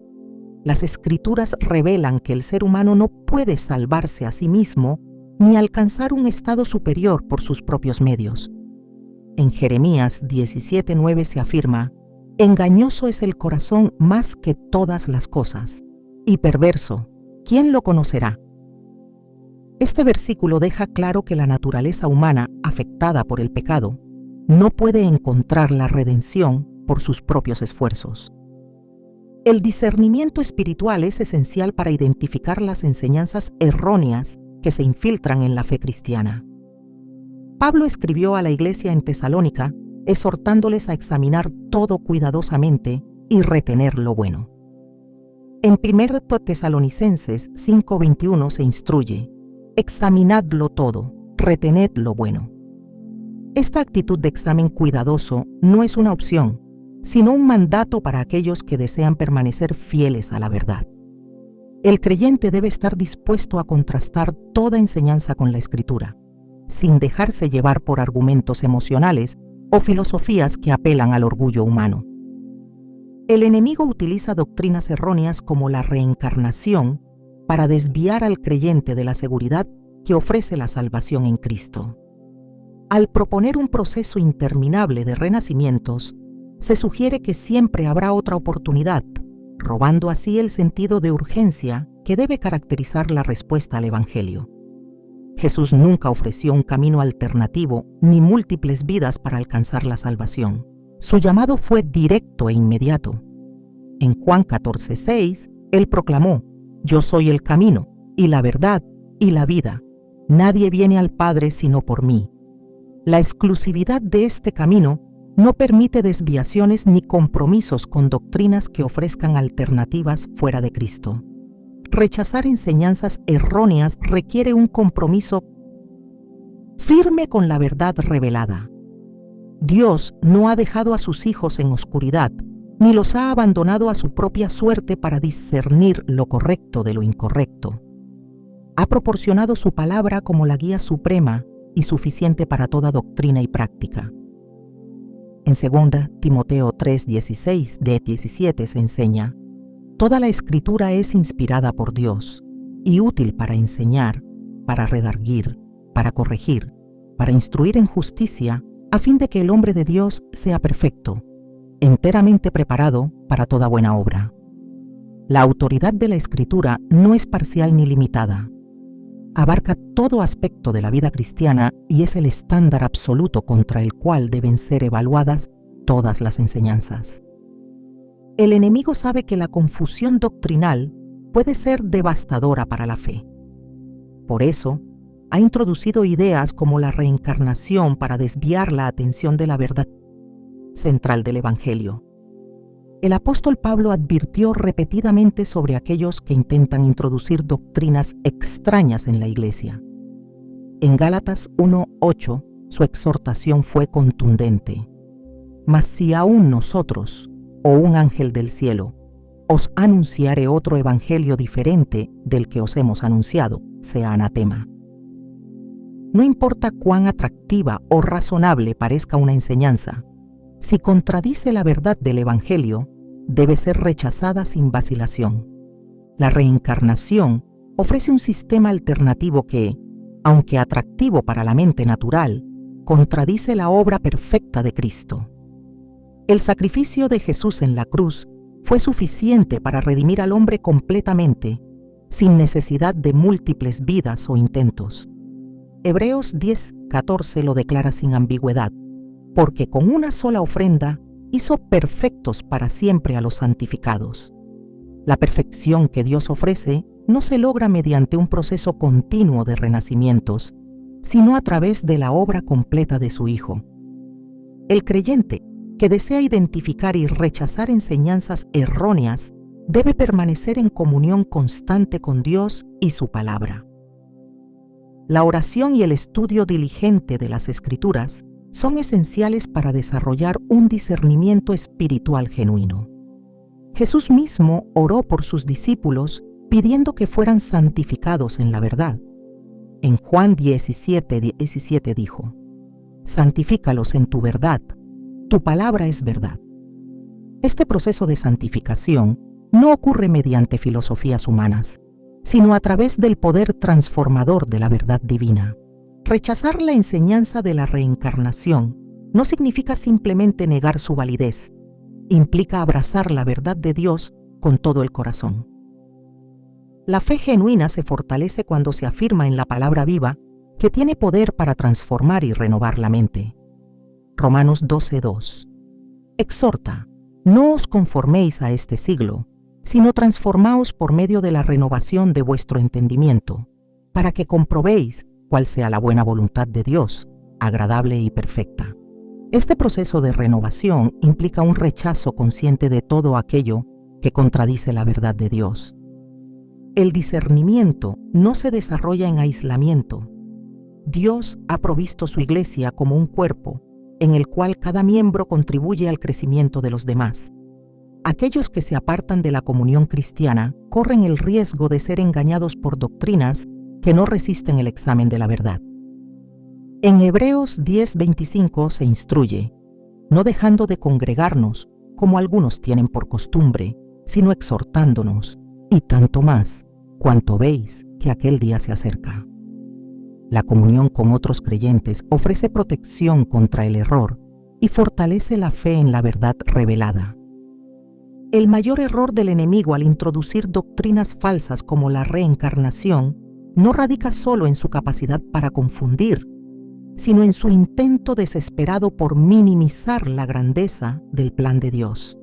Las Escrituras revelan que el ser humano no puede salvarse a sí mismo ni alcanzar un estado superior por sus propios medios. En Jeremías 17:9 se afirma: «Engañoso es el corazón más que todas las cosas, y perverso, ¿quién lo conocerá?». Este versículo deja claro que la naturaleza humana, afectada por el pecado, no puede encontrar la redención por sus propios esfuerzos. El discernimiento espiritual es esencial para identificar las enseñanzas erróneas que se infiltran en la fe cristiana. Pablo escribió a la iglesia en Tesalónica, exhortándoles a examinar todo cuidadosamente y retener lo bueno. En 1 Tesalonicenses 5:21 se instruye: «Examinadlo todo, retened lo bueno». Esta actitud de examen cuidadoso no es una opción, sino un mandato para aquellos que desean permanecer fieles a la verdad. El creyente debe estar dispuesto a contrastar toda enseñanza con la Escritura, sin dejarse llevar por argumentos emocionales o filosofías que apelan al orgullo humano. El enemigo utiliza doctrinas erróneas como la reencarnación para desviar al creyente de la seguridad que ofrece la salvación en Cristo. Al proponer un proceso interminable de renacimientos, se sugiere que siempre habrá otra oportunidad, robando así el sentido de urgencia que debe caracterizar la respuesta al Evangelio. Jesús nunca ofreció un camino alternativo ni múltiples vidas para alcanzar la salvación. Su llamado fue directo e inmediato. En Juan 14:6, Él proclamó: «Yo soy el camino, y la verdad, y la vida. Nadie viene al Padre sino por mí». La exclusividad de este camino no permite desviaciones ni compromisos con doctrinas que ofrezcan alternativas fuera de Cristo. Rechazar enseñanzas erróneas requiere un compromiso firme con la verdad revelada. Dios no ha dejado a sus hijos en oscuridad, ni los ha abandonado a su propia suerte para discernir lo correcto de lo incorrecto. Ha proporcionado su palabra como la guía suprema y suficiente para toda doctrina y práctica. En 2 Timoteo 3:16 de 17 se enseña: «Toda la Escritura es inspirada por Dios y útil para enseñar, para redarguir, para corregir, para instruir en justicia, a fin de que el hombre de Dios sea perfecto, enteramente preparado para toda buena obra». La autoridad de la Escritura no es parcial ni limitada. Abarca todo aspecto de la vida cristiana y es el estándar absoluto contra el cual deben ser evaluadas todas las enseñanzas. El enemigo sabe que la confusión doctrinal puede ser devastadora para la fe. Por eso, ha introducido ideas como la reencarnación para desviar la atención de la verdad central del Evangelio. El apóstol Pablo advirtió repetidamente sobre aquellos que intentan introducir doctrinas extrañas en la iglesia. En Gálatas 1:8, su exhortación fue contundente: «Mas si aún nosotros, o un ángel del cielo, os anunciare otro evangelio diferente del que os hemos anunciado, sea anatema». No importa cuán atractiva o razonable parezca una enseñanza, si contradice la verdad del Evangelio, debe ser rechazada sin vacilación. La reencarnación ofrece un sistema alternativo que, aunque atractivo para la mente natural, contradice la obra perfecta de Cristo. El sacrificio de Jesús en la cruz fue suficiente para redimir al hombre completamente, sin necesidad de múltiples vidas o intentos. Hebreos 10:14 lo declara sin ambigüedad: «Porque con una sola ofrenda hizo perfectos para siempre a los santificados». La perfección que Dios ofrece no se logra mediante un proceso continuo de renacimientos, sino a través de la obra completa de su Hijo. El creyente que desea identificar y rechazar enseñanzas erróneas debe permanecer en comunión constante con Dios y su palabra. La oración y el estudio diligente de las Escrituras son esenciales para desarrollar un discernimiento espiritual genuino. Jesús mismo oró por sus discípulos pidiendo que fueran santificados en la verdad. En Juan 17:17 dijo: «Santifícalos en tu verdad, tu palabra es verdad». Este proceso de santificación no ocurre mediante filosofías humanas, sino a través del poder transformador de la verdad divina. Rechazar la enseñanza de la reencarnación no significa simplemente negar su validez, implica abrazar la verdad de Dios con todo el corazón. La fe genuina se fortalece cuando se afirma en la palabra viva que tiene poder para transformar y renovar la mente. Romanos 12:2. Exhorta: no os conforméis a este siglo, sino transformaos por medio de la renovación de vuestro entendimiento, para que comprobéis cuál sea la buena voluntad de Dios, agradable y perfecta. Este proceso de renovación implica un rechazo consciente de todo aquello que contradice la verdad de Dios. El discernimiento no se desarrolla en aislamiento. Dios ha provisto su iglesia como un cuerpo en el cual cada miembro contribuye al crecimiento de los demás. Aquellos que se apartan de la comunión cristiana corren el riesgo de ser engañados por doctrinas que no resisten el examen de la verdad. En Hebreos 10:25 se instruye: no dejando de congregarnos, como algunos tienen por costumbre, sino exhortándonos, y tanto más, cuanto veis que aquel día se acerca. La comunión con otros creyentes ofrece protección contra el error y fortalece la fe en la verdad revelada. El mayor error del enemigo al introducir doctrinas falsas como la reencarnación no radica solo en su capacidad para confundir, sino en su intento desesperado por minimizar la grandeza del plan de Dios.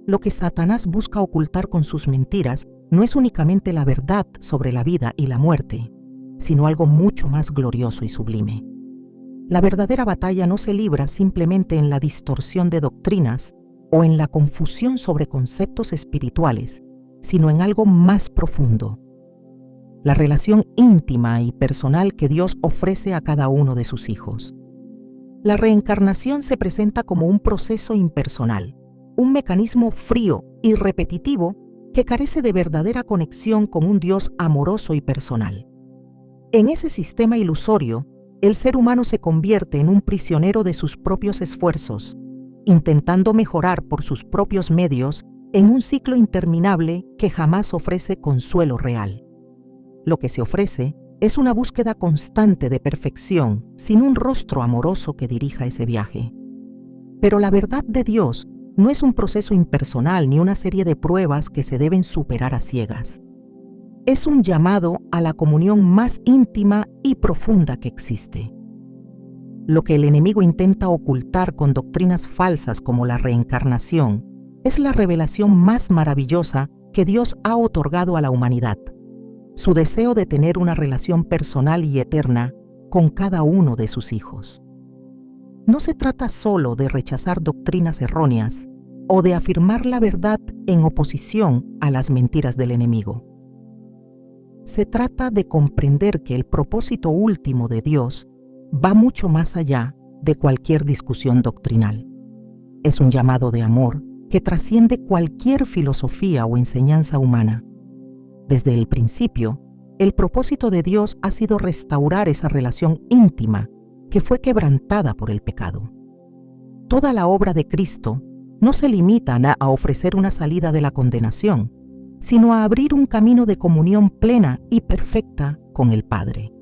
Lo que Satanás busca ocultar con sus mentiras no es únicamente la verdad sobre la vida y la muerte, sino algo mucho más glorioso y sublime. La verdadera batalla no se libra simplemente en la distorsión de doctrinas o en la confusión sobre conceptos espirituales, sino en algo más profundo: la relación íntima y personal que Dios ofrece a cada uno de sus hijos. La reencarnación se presenta como un proceso impersonal, un mecanismo frío y repetitivo que carece de verdadera conexión con un Dios amoroso y personal. En ese sistema ilusorio, el ser humano se convierte en un prisionero de sus propios esfuerzos, intentando mejorar por sus propios medios en un ciclo interminable que jamás ofrece consuelo real. Lo que se ofrece es una búsqueda constante de perfección sin un rostro amoroso que dirija ese viaje. Pero la verdad de Dios no es un proceso impersonal ni una serie de pruebas que se deben superar a ciegas. Es un llamado a la comunión más íntima y profunda que existe. Lo que el enemigo intenta ocultar con doctrinas falsas como la reencarnación es la revelación más maravillosa que Dios ha otorgado a la humanidad: su deseo de tener una relación personal y eterna con cada uno de sus hijos. No se trata solo de rechazar doctrinas erróneas o de afirmar la verdad en oposición a las mentiras del enemigo. Se trata de comprender que el propósito último de Dios va mucho más allá de cualquier discusión doctrinal. Es un llamado de amor que trasciende cualquier filosofía o enseñanza humana. Desde el principio, el propósito de Dios ha sido restaurar esa relación íntima que fue quebrantada por el pecado. Toda la obra de Cristo no se limita a ofrecer una salida de la condenación, sino a abrir un camino de comunión plena y perfecta con el Padre.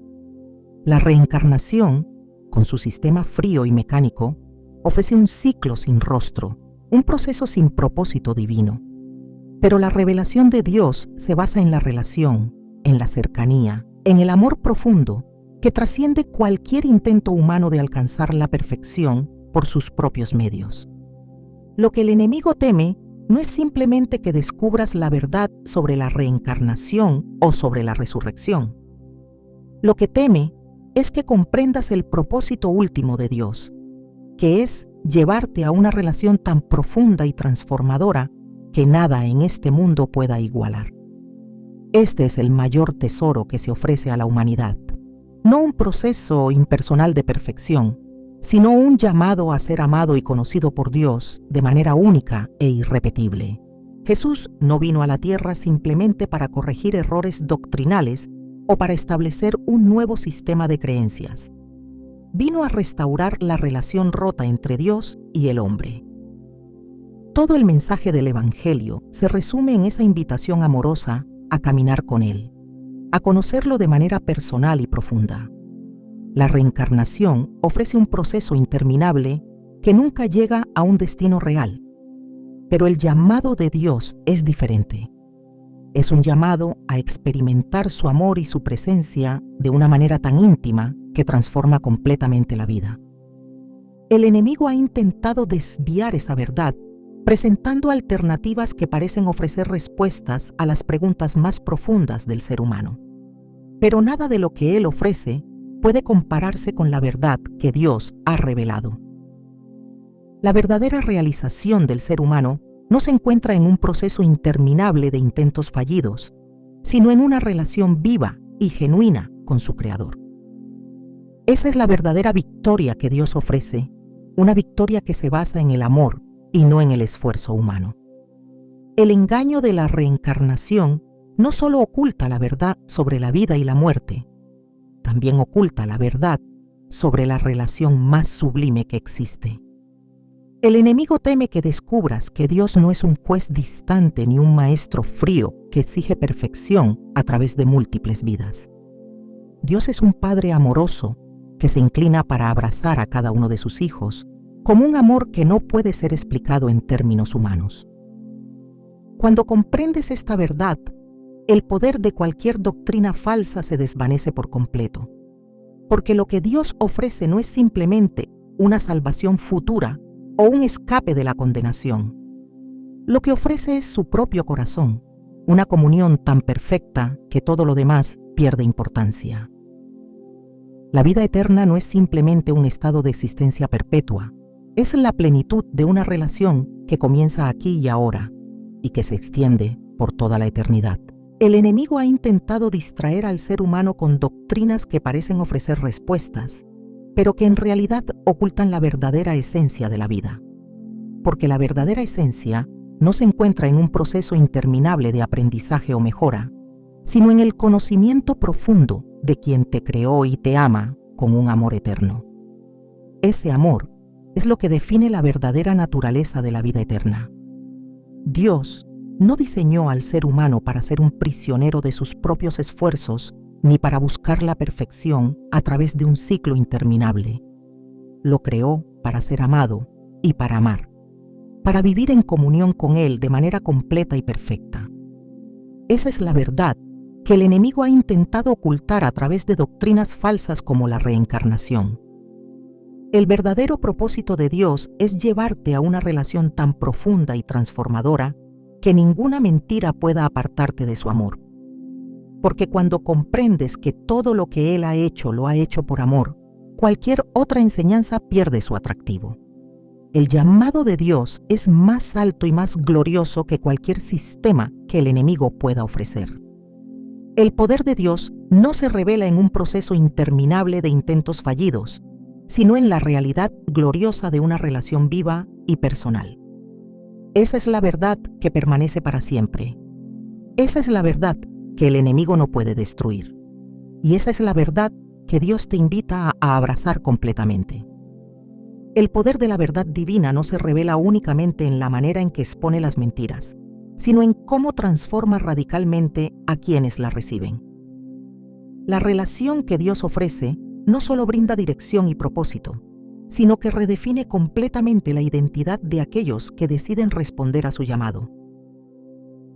La reencarnación, con su sistema frío y mecánico, ofrece un ciclo sin rostro, un proceso sin propósito divino. Pero la revelación de Dios se basa en la relación, en la cercanía, en el amor profundo que trasciende cualquier intento humano de alcanzar la perfección por sus propios medios. Lo que el enemigo teme no es simplemente que descubras la verdad sobre la reencarnación o sobre la resurrección. Lo que teme es que comprendas el propósito último de Dios, que es llevarte a una relación tan profunda y transformadora que nada en este mundo pueda igualar. Este es el mayor tesoro que se ofrece a la humanidad. No un proceso impersonal de perfección, sino un llamado a ser amado y conocido por Dios de manera única e irrepetible. Jesús no vino a la tierra simplemente para corregir errores doctrinales o para establecer un nuevo sistema de creencias. Vino a restaurar la relación rota entre Dios y el hombre. Todo el mensaje del Evangelio se resume en esa invitación amorosa a caminar con Él, a conocerlo de manera personal y profunda. La reencarnación ofrece un proceso interminable que nunca llega a un destino real, pero el llamado de Dios es diferente. Es un llamado a experimentar su amor y su presencia de una manera tan íntima que transforma completamente la vida. El enemigo ha intentado desviar esa verdad, presentando alternativas que parecen ofrecer respuestas a las preguntas más profundas del ser humano. Pero nada de lo que él ofrece puede compararse con la verdad que Dios ha revelado. La verdadera realización del ser humano no se encuentra en un proceso interminable de intentos fallidos, sino en una relación viva y genuina con su Creador. Esa es la verdadera victoria que Dios ofrece, una victoria que se basa en el amor y no en el esfuerzo humano. El engaño de la reencarnación no solo oculta la verdad sobre la vida y la muerte, también oculta la verdad sobre la relación más sublime que existe. El enemigo teme que descubras que Dios no es un juez distante ni un maestro frío que exige perfección a través de múltiples vidas. Dios es un Padre amoroso que se inclina para abrazar a cada uno de sus hijos, como un amor que no puede ser explicado en términos humanos. Cuando comprendes esta verdad, el poder de cualquier doctrina falsa se desvanece por completo, porque lo que Dios ofrece no es simplemente una salvación futura o un escape de la condenación. Lo que ofrece es su propio corazón, una comunión tan perfecta que todo lo demás pierde importancia. La vida eterna no es simplemente un estado de existencia perpetua, es la plenitud de una relación que comienza aquí y ahora y que se extiende por toda la eternidad. El enemigo ha intentado distraer al ser humano con doctrinas que parecen ofrecer respuestas, pero que en realidad ocultan la verdadera esencia de la vida. Porque la verdadera esencia no se encuentra en un proceso interminable de aprendizaje o mejora, sino en el conocimiento profundo de quien te creó y te ama con un amor eterno. Ese amor es lo que define la verdadera naturaleza de la vida eterna. Dios no diseñó al ser humano para ser un prisionero de sus propios esfuerzos ni para buscar la perfección a través de un ciclo interminable. Lo creó para ser amado y para amar, para vivir en comunión con Él de manera completa y perfecta. Esa es la verdad que el enemigo ha intentado ocultar a través de doctrinas falsas como la reencarnación. El verdadero propósito de Dios es llevarte a una relación tan profunda y transformadora que ninguna mentira pueda apartarte de su amor. Porque cuando comprendes que todo lo que Él ha hecho lo ha hecho por amor, cualquier otra enseñanza pierde su atractivo. El llamado de Dios es más alto y más glorioso que cualquier sistema que el enemigo pueda ofrecer. El poder de Dios no se revela en un proceso interminable de intentos fallidos, sino en la realidad gloriosa de una relación viva y personal. Esa es la verdad que permanece para siempre. Esa es la verdad que el enemigo no puede destruir. Y esa es la verdad que Dios te invita a abrazar completamente. El poder de la verdad divina no se revela únicamente en la manera en que expone las mentiras, sino en cómo transforma radicalmente a quienes la reciben. La relación que Dios ofrece no solo brinda dirección y propósito, sino que redefine completamente la identidad de aquellos que deciden responder a su llamado.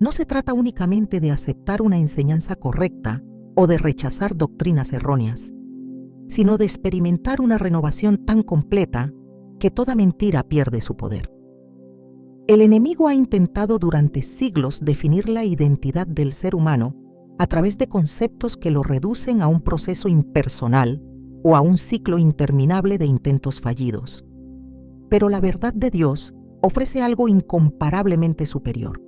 No se trata únicamente de aceptar una enseñanza correcta o de rechazar doctrinas erróneas, sino de experimentar una renovación tan completa que toda mentira pierde su poder. El enemigo ha intentado durante siglos definir la identidad del ser humano a través de conceptos que lo reducen a un proceso impersonal o a un ciclo interminable de intentos fallidos. Pero la verdad de Dios ofrece algo incomparablemente superior,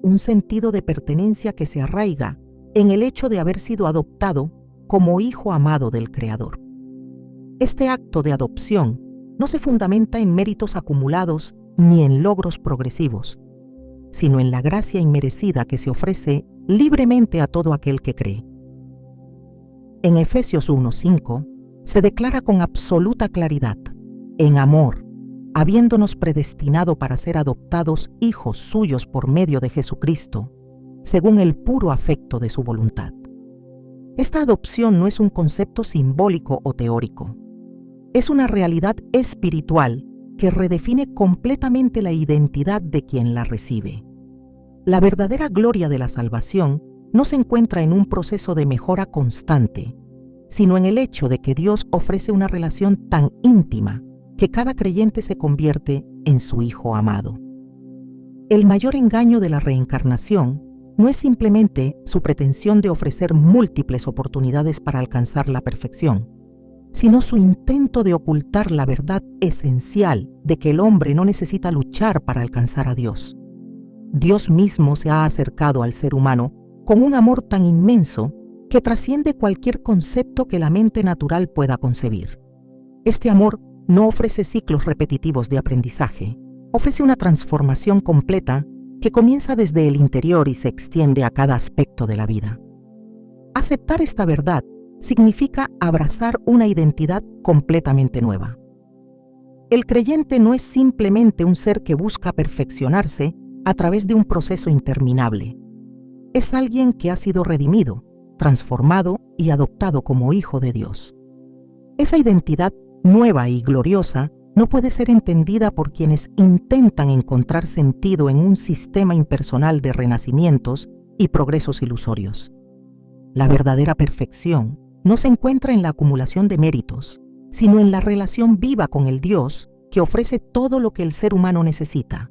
un sentido de pertenencia que se arraiga en el hecho de haber sido adoptado como hijo amado del Creador. Este acto de adopción no se fundamenta en méritos acumulados ni en logros progresivos, sino en la gracia inmerecida que se ofrece libremente a todo aquel que cree. En Efesios 1:5 se declara con absoluta claridad: en amor, habiéndonos predestinado para ser adoptados hijos suyos por medio de Jesucristo, según el puro afecto de su voluntad. Esta adopción no es un concepto simbólico o teórico. Es una realidad espiritual que redefine completamente la identidad de quien la recibe. La verdadera gloria de la salvación no se encuentra en un proceso de mejora constante, sino en el hecho de que Dios ofrece una relación tan íntima que cada creyente se convierte en su hijo amado. El mayor engaño de la reencarnación no es simplemente su pretensión de ofrecer múltiples oportunidades para alcanzar la perfección, sino su intento de ocultar la verdad esencial de que el hombre no necesita luchar para alcanzar a Dios. Dios mismo se ha acercado al ser humano con un amor tan inmenso que trasciende cualquier concepto que la mente natural pueda concebir. Este amor no ofrece ciclos repetitivos de aprendizaje, ofrece una transformación completa que comienza desde el interior y se extiende a cada aspecto de la vida. Aceptar esta verdad significa abrazar una identidad completamente nueva. El creyente no es simplemente un ser que busca perfeccionarse a través de un proceso interminable. Es alguien que ha sido redimido, transformado y adoptado como hijo de Dios. Esa identidad nueva y gloriosa no puede ser entendida por quienes intentan encontrar sentido en un sistema impersonal de renacimientos y progresos ilusorios. La verdadera perfección no se encuentra en la acumulación de méritos, sino en la relación viva con el Dios que ofrece todo lo que el ser humano necesita.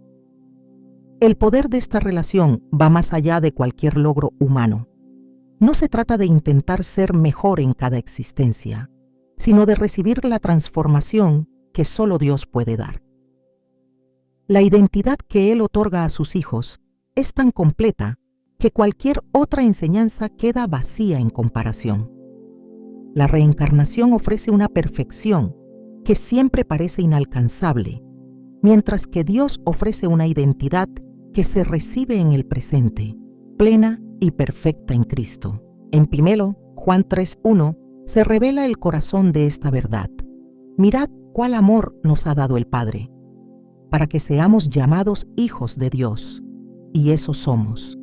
El poder de esta relación va más allá de cualquier logro humano. No se trata de intentar ser mejor en cada existencia, sino de recibir la transformación que solo Dios puede dar. La identidad que Él otorga a sus hijos es tan completa que cualquier otra enseñanza queda vacía en comparación. La reencarnación ofrece una perfección que siempre parece inalcanzable, mientras que Dios ofrece una identidad que se recibe en el presente, plena y perfecta en Cristo. En 1 Juan 3:1 se revela el corazón de esta verdad. Mirad cuál amor nos ha dado el Padre, para que seamos llamados hijos de Dios, y eso somos.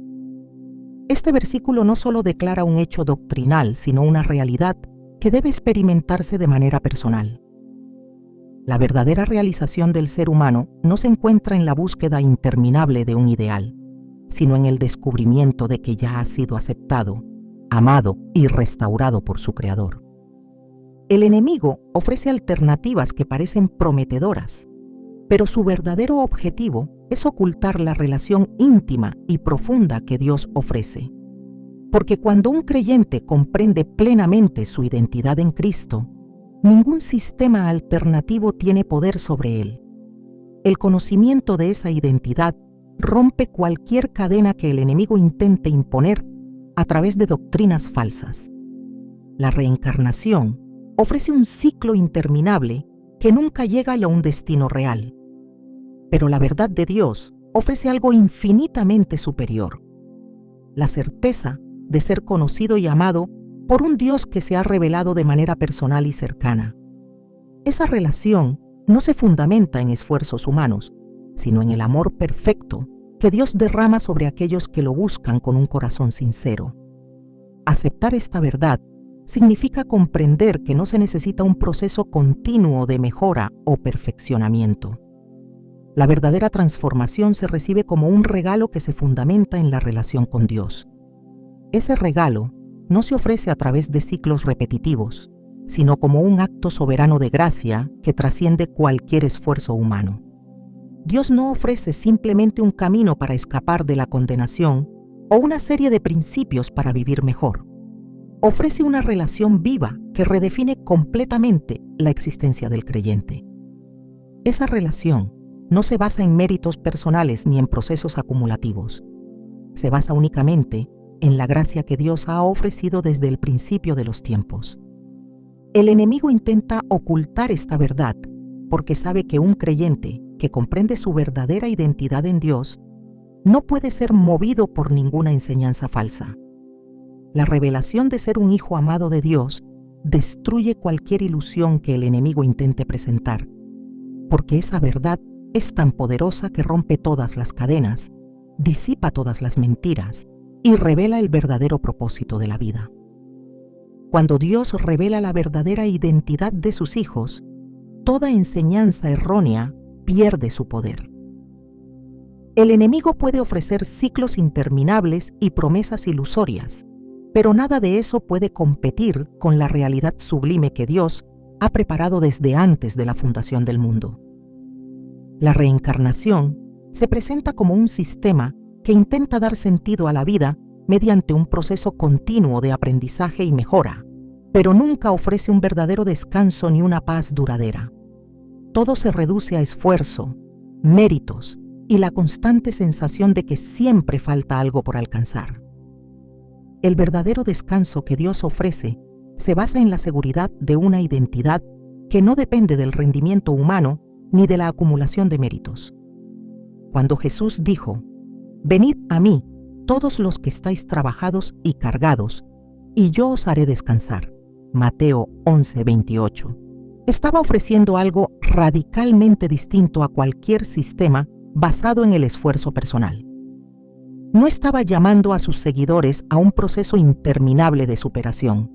Este versículo no solo declara un hecho doctrinal, sino una realidad que debe experimentarse de manera personal. La verdadera realización del ser humano no se encuentra en la búsqueda interminable de un ideal, sino en el descubrimiento de que ya ha sido aceptado, amado y restaurado por su Creador. El enemigo ofrece alternativas que parecen prometedoras, pero su verdadero objetivo es ocultar la relación íntima y profunda que Dios ofrece. Porque cuando un creyente comprende plenamente su identidad en Cristo, ningún sistema alternativo tiene poder sobre él. El conocimiento de esa identidad rompe cualquier cadena que el enemigo intente imponer a través de doctrinas falsas. La reencarnación ofrece un ciclo interminable que nunca llega a un destino real. Pero la verdad de Dios ofrece algo infinitamente superior: la certeza de ser conocido y amado por un Dios que se ha revelado de manera personal y cercana. Esa relación no se fundamenta en esfuerzos humanos, sino en el amor perfecto que Dios derrama sobre aquellos que lo buscan con un corazón sincero. Aceptar esta verdad significa comprender que no se necesita un proceso continuo de mejora o perfeccionamiento. La verdadera transformación se recibe como un regalo que se fundamenta en la relación con Dios. Ese regalo no se ofrece a través de ciclos repetitivos, sino como un acto soberano de gracia que trasciende cualquier esfuerzo humano. Dios no ofrece simplemente un camino para escapar de la condenación o una serie de principios para vivir mejor. Ofrece una relación viva que redefine completamente la existencia del creyente. Esa relación no se basa en méritos personales ni en procesos acumulativos. Se basa únicamente en la gracia que Dios ha ofrecido desde el principio de los tiempos. El enemigo intenta ocultar esta verdad porque sabe que un creyente que comprende su verdadera identidad en Dios no puede ser movido por ninguna enseñanza falsa. La revelación de ser un hijo amado de Dios destruye cualquier ilusión que el enemigo intente presentar, porque esa verdad es tan poderosa que rompe todas las cadenas, disipa todas las mentiras y revela el verdadero propósito de la vida. Cuando Dios revela la verdadera identidad de sus hijos, toda enseñanza errónea pierde su poder. El enemigo puede ofrecer ciclos interminables y promesas ilusorias, pero nada de eso puede competir con la realidad sublime que Dios ha preparado desde antes de la fundación del mundo. La reencarnación se presenta como un sistema que intenta dar sentido a la vida mediante un proceso continuo de aprendizaje y mejora, pero nunca ofrece un verdadero descanso ni una paz duradera. Todo se reduce a esfuerzo, méritos y la constante sensación de que siempre falta algo por alcanzar. El verdadero descanso que Dios ofrece se basa en la seguridad de una identidad que no depende del rendimiento humano ni de la acumulación de méritos. Cuando Jesús dijo: «Venid a mí, todos los que estáis trabajados y cargados, y yo os haré descansar», Mateo 11:28, estaba ofreciendo algo radicalmente distinto a cualquier sistema basado en el esfuerzo personal. No estaba llamando a sus seguidores a un proceso interminable de superación,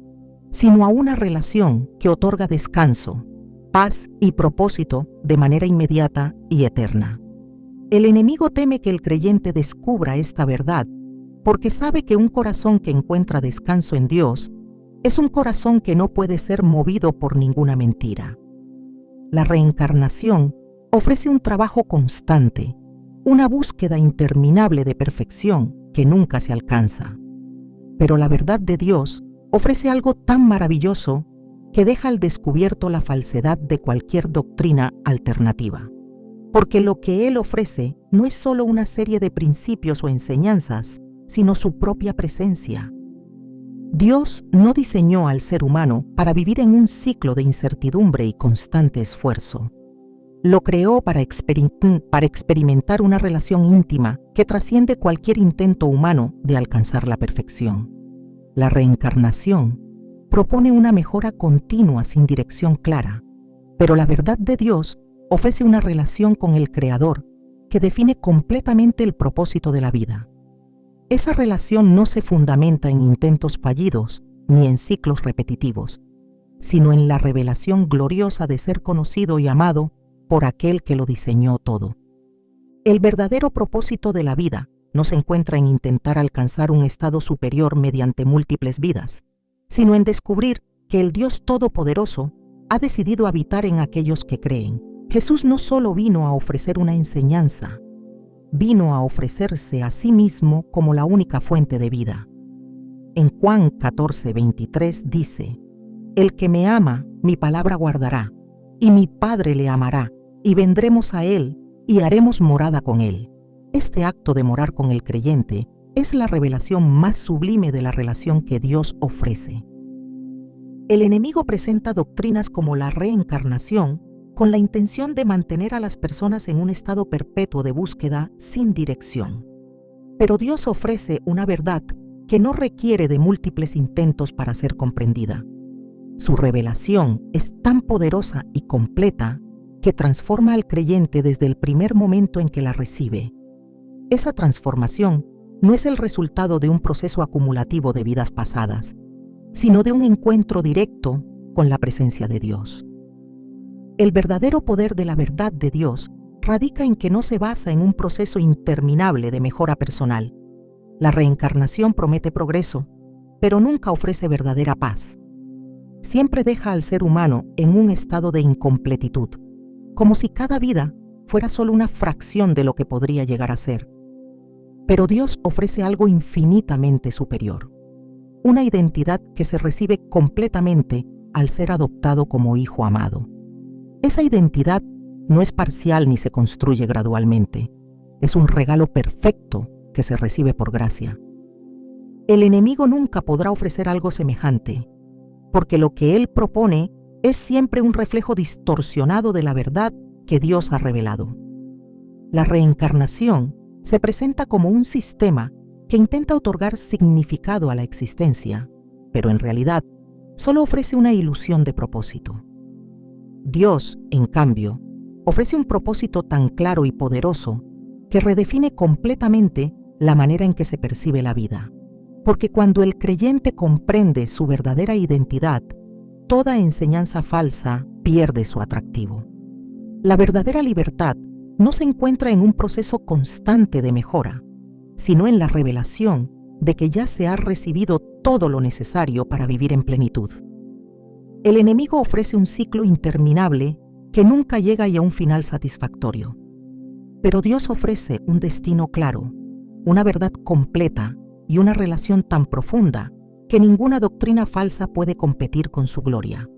sino a una relación que otorga descanso, paz y propósito de manera inmediata y eterna. El enemigo teme que el creyente descubra esta verdad porque sabe que un corazón que encuentra descanso en Dios es un corazón que no puede ser movido por ninguna mentira. La reencarnación ofrece un trabajo constante, una búsqueda interminable de perfección que nunca se alcanza. Pero la verdad de Dios ofrece algo tan maravilloso que deja al descubierto la falsedad de cualquier doctrina alternativa. Porque lo que Él ofrece no es solo una serie de principios o enseñanzas, sino su propia presencia. Dios no diseñó al ser humano para vivir en un ciclo de incertidumbre y constante esfuerzo. Lo creó para experimentar una relación íntima que trasciende cualquier intento humano de alcanzar la perfección. La reencarnación propone una mejora continua sin dirección clara, pero la verdad de Dios ofrece una relación con el Creador que define completamente el propósito de la vida. Esa relación no se fundamenta en intentos fallidos ni en ciclos repetitivos, sino en la revelación gloriosa de ser conocido y amado por aquel que lo diseñó todo. El verdadero propósito de la vida no se encuentra en intentar alcanzar un estado superior mediante múltiples vidas, sino en descubrir que el Dios Todopoderoso ha decidido habitar en aquellos que creen. Jesús no solo vino a ofrecer una enseñanza, vino a ofrecerse a sí mismo como la única fuente de vida. En Juan 14:23 dice: «El que me ama, mi palabra guardará, y mi Padre le amará, y vendremos a él, y haremos morada con él». Este acto de morar con el creyente es la revelación más sublime de la relación que Dios ofrece. El enemigo presenta doctrinas como la reencarnación con la intención de mantener a las personas en un estado perpetuo de búsqueda sin dirección. Pero Dios ofrece una verdad que no requiere de múltiples intentos para ser comprendida. Su revelación es tan poderosa y completa que transforma al creyente desde el primer momento en que la recibe. Esa transformación no es el resultado de un proceso acumulativo de vidas pasadas, sino de un encuentro directo con la presencia de Dios. El verdadero poder de la verdad de Dios radica en que no se basa en un proceso interminable de mejora personal. La reencarnación promete progreso, pero nunca ofrece verdadera paz. Siempre deja al ser humano en un estado de incompletitud, como si cada vida fuera solo una fracción de lo que podría llegar a ser. Pero Dios ofrece algo infinitamente superior, una identidad que se recibe completamente al ser adoptado como hijo amado. Esa identidad no es parcial ni se construye gradualmente, es un regalo perfecto que se recibe por gracia. El enemigo nunca podrá ofrecer algo semejante, porque lo que él propone es siempre un reflejo distorsionado de la verdad que Dios ha revelado. La reencarnación se presenta como un sistema que intenta otorgar significado a la existencia, pero en realidad solo ofrece una ilusión de propósito. Dios, en cambio, ofrece un propósito tan claro y poderoso que redefine completamente la manera en que se percibe la vida. Porque cuando el creyente comprende su verdadera identidad, toda enseñanza falsa pierde su atractivo. La verdadera libertad no se encuentra en un proceso constante de mejora, sino en la revelación de que ya se ha recibido todo lo necesario para vivir en plenitud. El enemigo ofrece un ciclo interminable que nunca llega a un final satisfactorio. Pero Dios ofrece un destino claro, una verdad completa y una relación tan profunda que ninguna doctrina falsa puede competir con su gloria.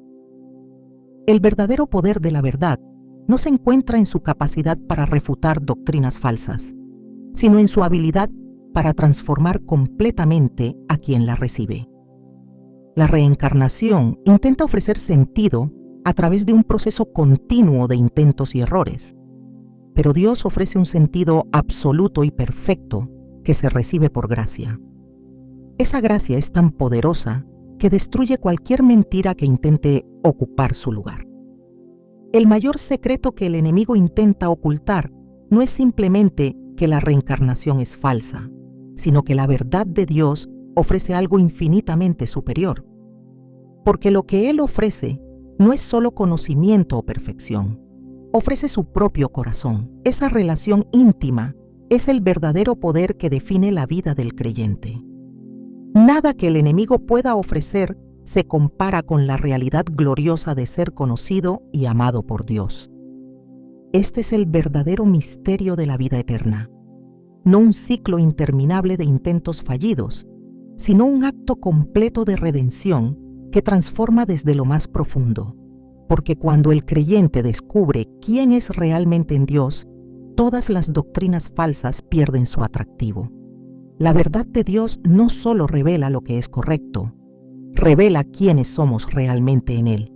El verdadero poder de la verdad no se encuentra en su capacidad para refutar doctrinas falsas, sino en su habilidad para transformar completamente a quien la recibe. La reencarnación intenta ofrecer sentido a través de un proceso continuo de intentos y errores, pero Dios ofrece un sentido absoluto y perfecto que se recibe por gracia. Esa gracia es tan poderosa que destruye cualquier mentira que intente ocupar su lugar. El mayor secreto que el enemigo intenta ocultar no es simplemente que la reencarnación es falsa, sino que la verdad de Dios ofrece algo infinitamente superior. Porque lo que Él ofrece no es solo conocimiento o perfección, ofrece su propio corazón. Esa relación íntima es el verdadero poder que define la vida del creyente. Nada que el enemigo pueda ofrecer se compara con la realidad gloriosa de ser conocido y amado por Dios. Este es el verdadero misterio de la vida eterna, no un ciclo interminable de intentos fallidos, sino un acto completo de redención que transforma desde lo más profundo. Porque cuando el creyente descubre quién es realmente en Dios, todas las doctrinas falsas pierden su atractivo. La verdad de Dios no solo revela lo que es correcto, revela quiénes somos realmente en Él.